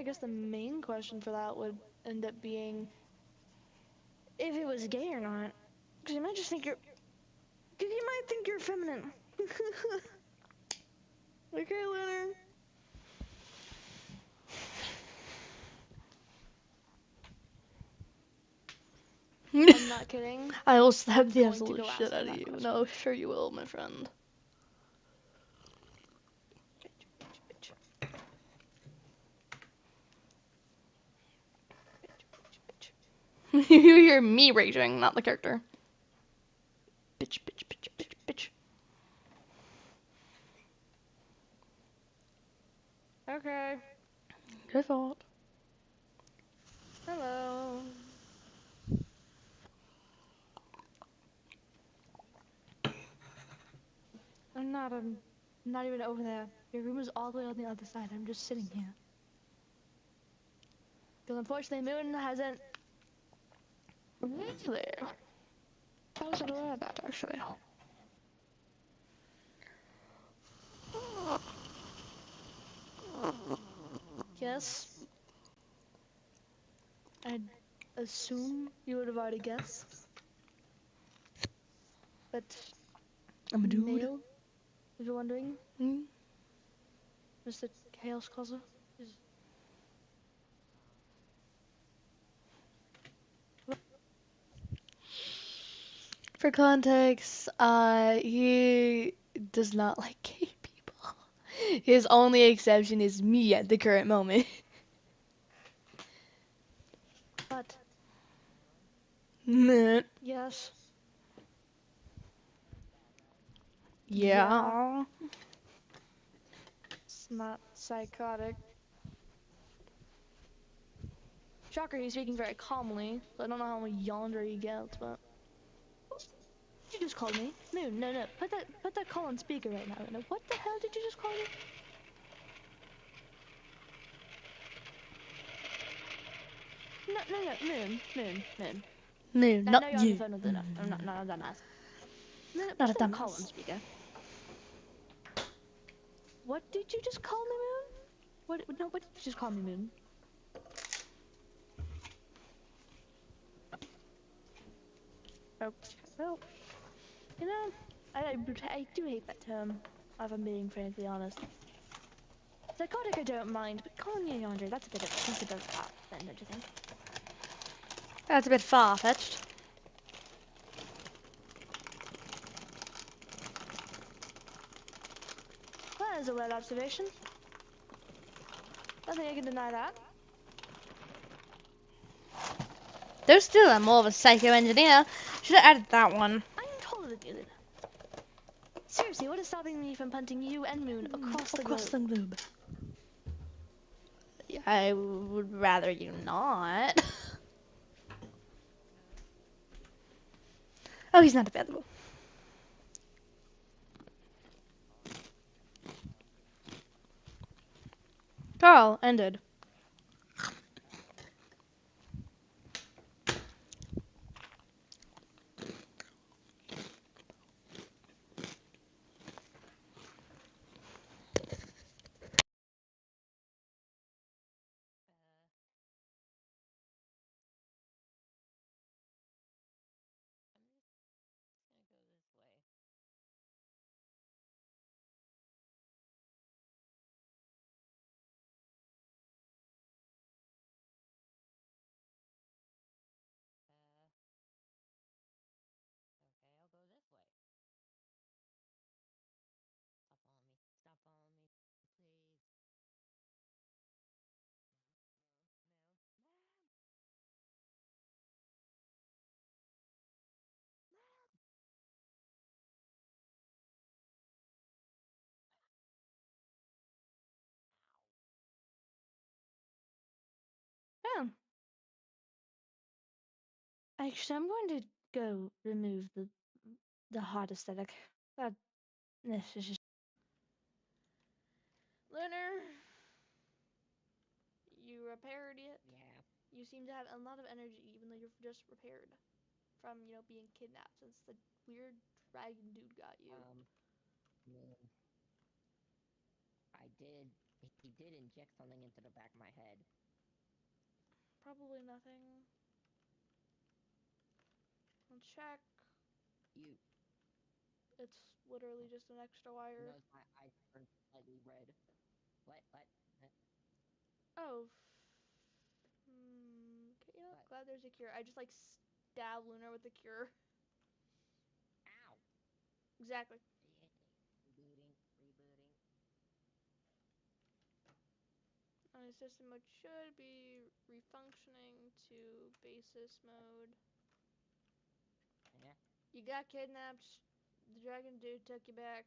guess the main question for that would end up being if he was gay or not. Because you might think you're feminine. Okay, Leonard. I'm not kidding. I will slap the going to absolute go shit ask out him of that you. question. No, sure you will, my friend. Bitch. You hear me raging, not the character. Bitch. Okay. Good thought. Hello. I'm not even over there. Your room is all the way on the other side. I'm just sitting here. Because unfortunately, Moon hasn't lived there. I wasn't aware of that, actually. Yes. I'd assume you would have already guessed. But I'm a dude. male, if you're wondering, Mm. Mr. Chaos Causer is... For context, he does not like gay people. His only exception is me at the current moment. But Meh. yes. Yeah. It's not psychotic. Shocker, he's speaking very calmly, so I don't know how much yonder he gets, but. Did you just call me? Moon, no. Put that call on speaker right now. No, what the hell did you just call me? No, Moon. No, I not know you're on the you. phone with enough. I'm not a dumbass. No, Not a put that call on dumbass. speaker. What did you just call me, Moon? What? No, what did you just call me, Moon? Oh, well, you know, I do hate that term, if I'm being frankly honest. Psychotic I don't mind, but calling you yonder, that's a bit far, then, don't you think? That's a bit far-fetched. Well, that is a well observation. Don't think I can deny that. There's still a more of a psycho engineer. Should have added that one. I'm totally with you. Seriously, what is stopping me from punting you and Moon across the globe? The globe. I would rather you not. Oh, he's not available. Carl, ended. Yeah. Actually, I'm going to go remove the hot aesthetic. This is just. Lunar, you repaired it. Yeah. You seem to have a lot of energy, even though you're just repaired from, being kidnapped since the weird dragon dude got you. Yeah. I did. He did inject something into the back of my head. Probably nothing. I'll check. You. It's literally just an extra wire. Knows my eyes turned slightly red. What? Oh. Glad there's a cure. I just stab Lunar with the cure. Ow. Exactly. Rebooting. My system mode should be refunctioning to basis mode. Yeah. You got kidnapped. The dragon dude took you back.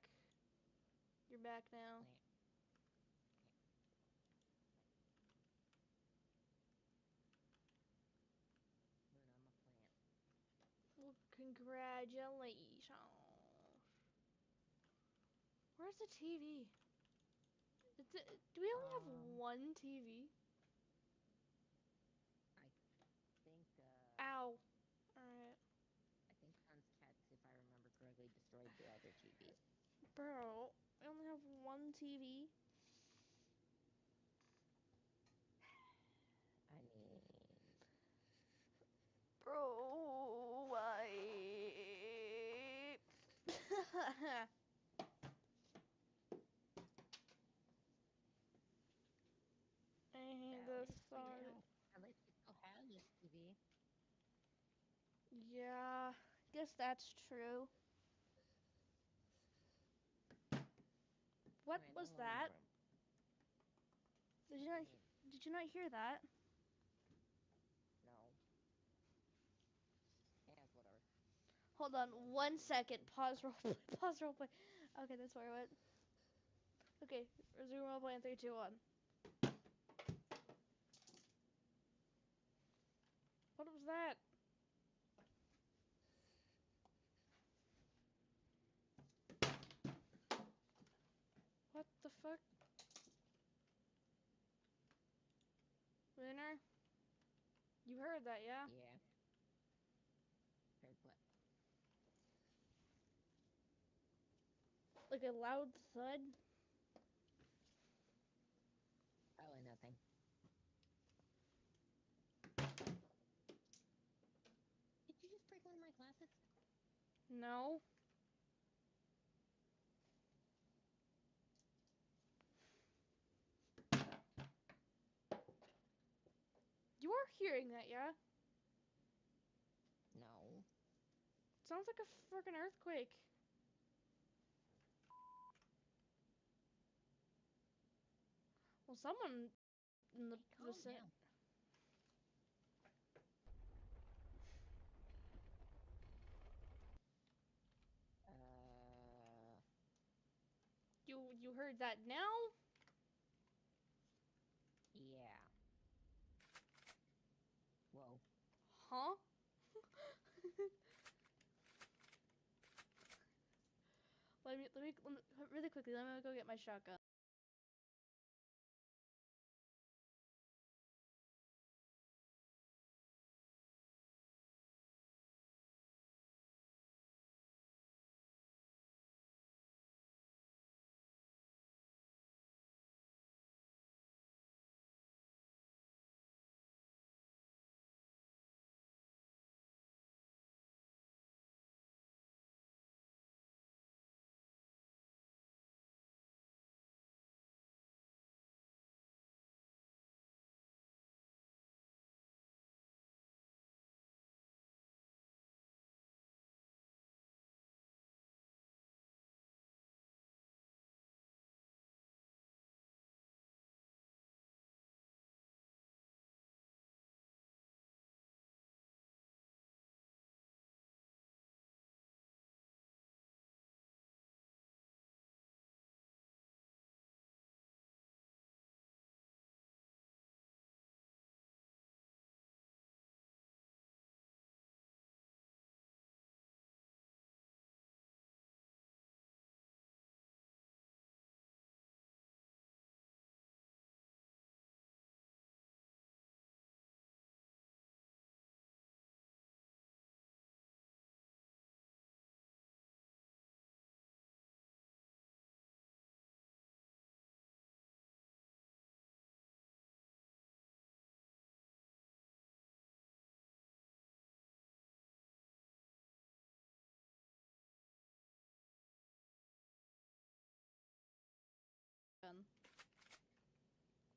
You're back now. Well, congratulations. Where's the TV? Do we only have one TV? I think, Ow. Alright. I think Hans Cats, if I remember correctly, destroyed the other TV. Bro, we only have one TV. I mean, Bro, why? I hate this song. at least we still have this TV. Yeah, guess that's true. What Alright, was no more in the that? room. Did you not? Mm, Did you not hear that? no. Yeah, it's whatever. Hold on 1 second. Pause roleplay. Pause roleplay. Okay, that's where I went. Okay, resume roleplay in 3, 2, 1. What was that? What the fuck? Winner? You heard that, yeah? Yeah. Heard what? Like a loud thud? Probably nothing. Did you just break one of my glasses? No. You are hearing that, yeah? No. Sounds like a freaking earthquake. Well, someone in the Calm vicinity. down. You heard that now? Yeah. Whoa. Huh? let me really quickly. Let me go get my shotgun.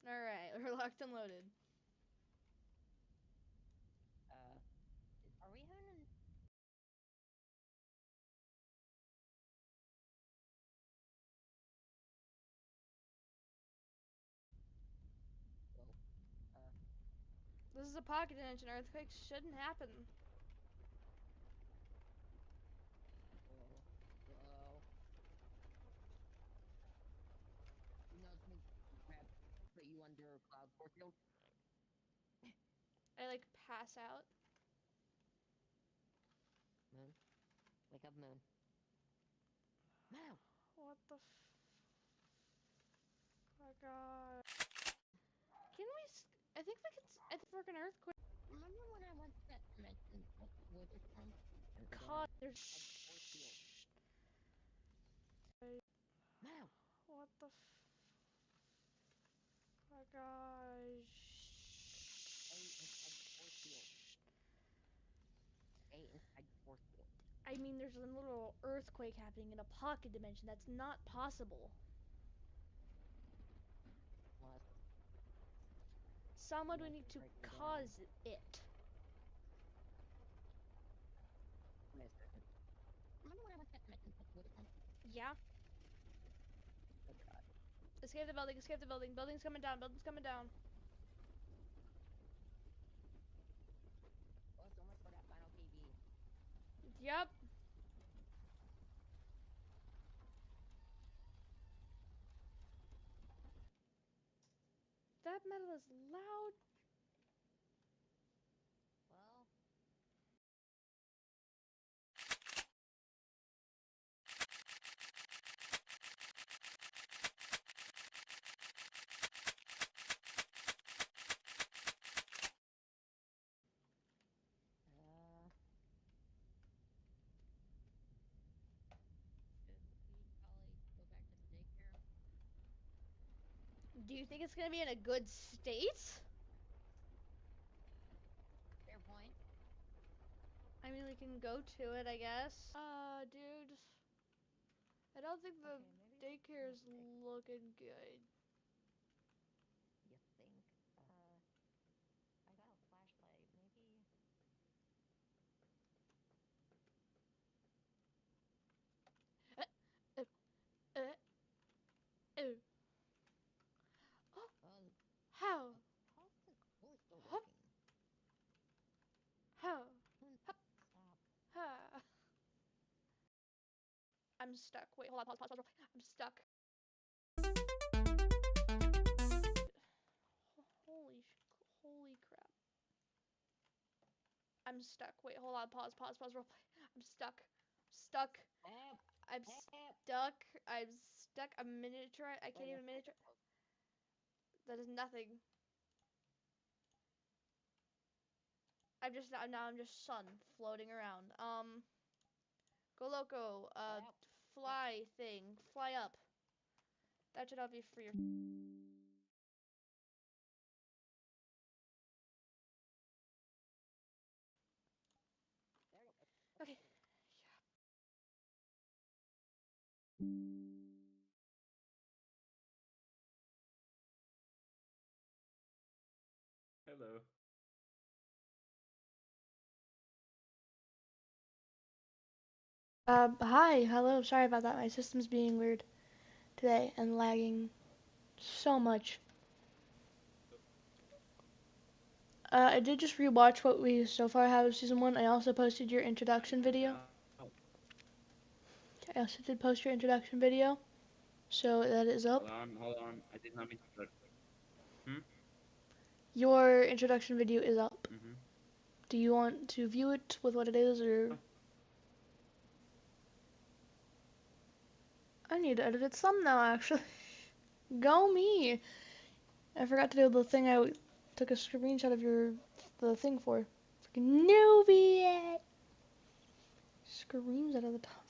All right, we're locked and loaded. Are we having Whoa. This is a pocket dimension. Earthquakes shouldn't happen. Whoa. Whoa. You know, to grab, put you under a cloud force field? I like pass out. Moon. Wake up, Moon. Moon! What the fuck? Can we? I think we can. I think freaking earthquake. Remember when I went to that dimension where they're from? And, God, there's. force field. Moon! What the fuck? Stay inside the force field. Stay inside the force field. I mean, there's a little earthquake happening in a pocket dimension. That's not possible. Unless Someone would unless need they're to breaking down. cause it. Wait a second. Remember when I went to that dimension where they're from? Yeah. Oh god. escape the building, escape the building. Building's coming down, building's coming down. Oh, so much for that final PB. Yep. That metal is loud. Well, should we probably go back to the daycare? Do you think it's gonna be in a good state? Fair point. I mean, we can go to it, I guess. Dude. I don't think the Okay, maybe daycare is okay. looking good. You think? I got a flashlight. Maybe. Uh, uh, uh. Oh, how? How's the door still Hup, working? how? Hup, Stop. ha. I'm stuck. Wait, hold on, pause. I'm stuck. Holy, holy crap. I'm stuck. Wait, hold on, pause, roleplay. I'm stuck. Stuck. Help! I'm Help! stuck. I'm stuck. I'm miniature. I can't Wait, even miniature. That is nothing. I'm just sun floating around. Go loco. help! Fly thing. Fly up. That should help you for your. There we go. Okay. Hello. Hi, hello, sorry about that. My system's being weird today and lagging so much. I did just rewatch what we so far have of season 1. I also posted your introduction video. I also did post your introduction video, so that is up. Hold on. I did not mean to. Your introduction video is up. Mm-hmm. Do you want to view it with what it is, or? I need to edit its thumbnail, actually. Go me! I forgot to do the thing I took a screenshot of the thing for. Freaking newbie! Screams out of the top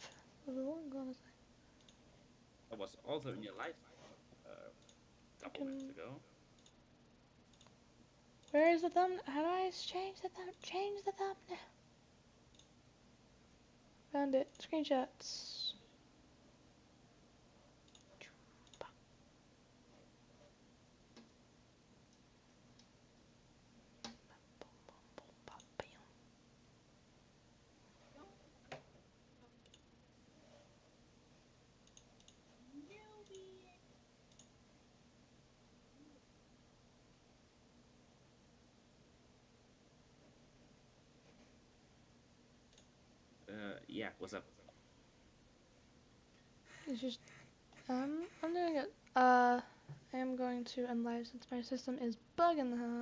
of the lung. That was also in your life a couple minutes ago. Where is the thumb? How do I change the thumb? Change the thumbnail. Found it. Screenshots. Yeah, what's up? It's just, I'm doing it. I am going to end live since my system is bugging the hell out.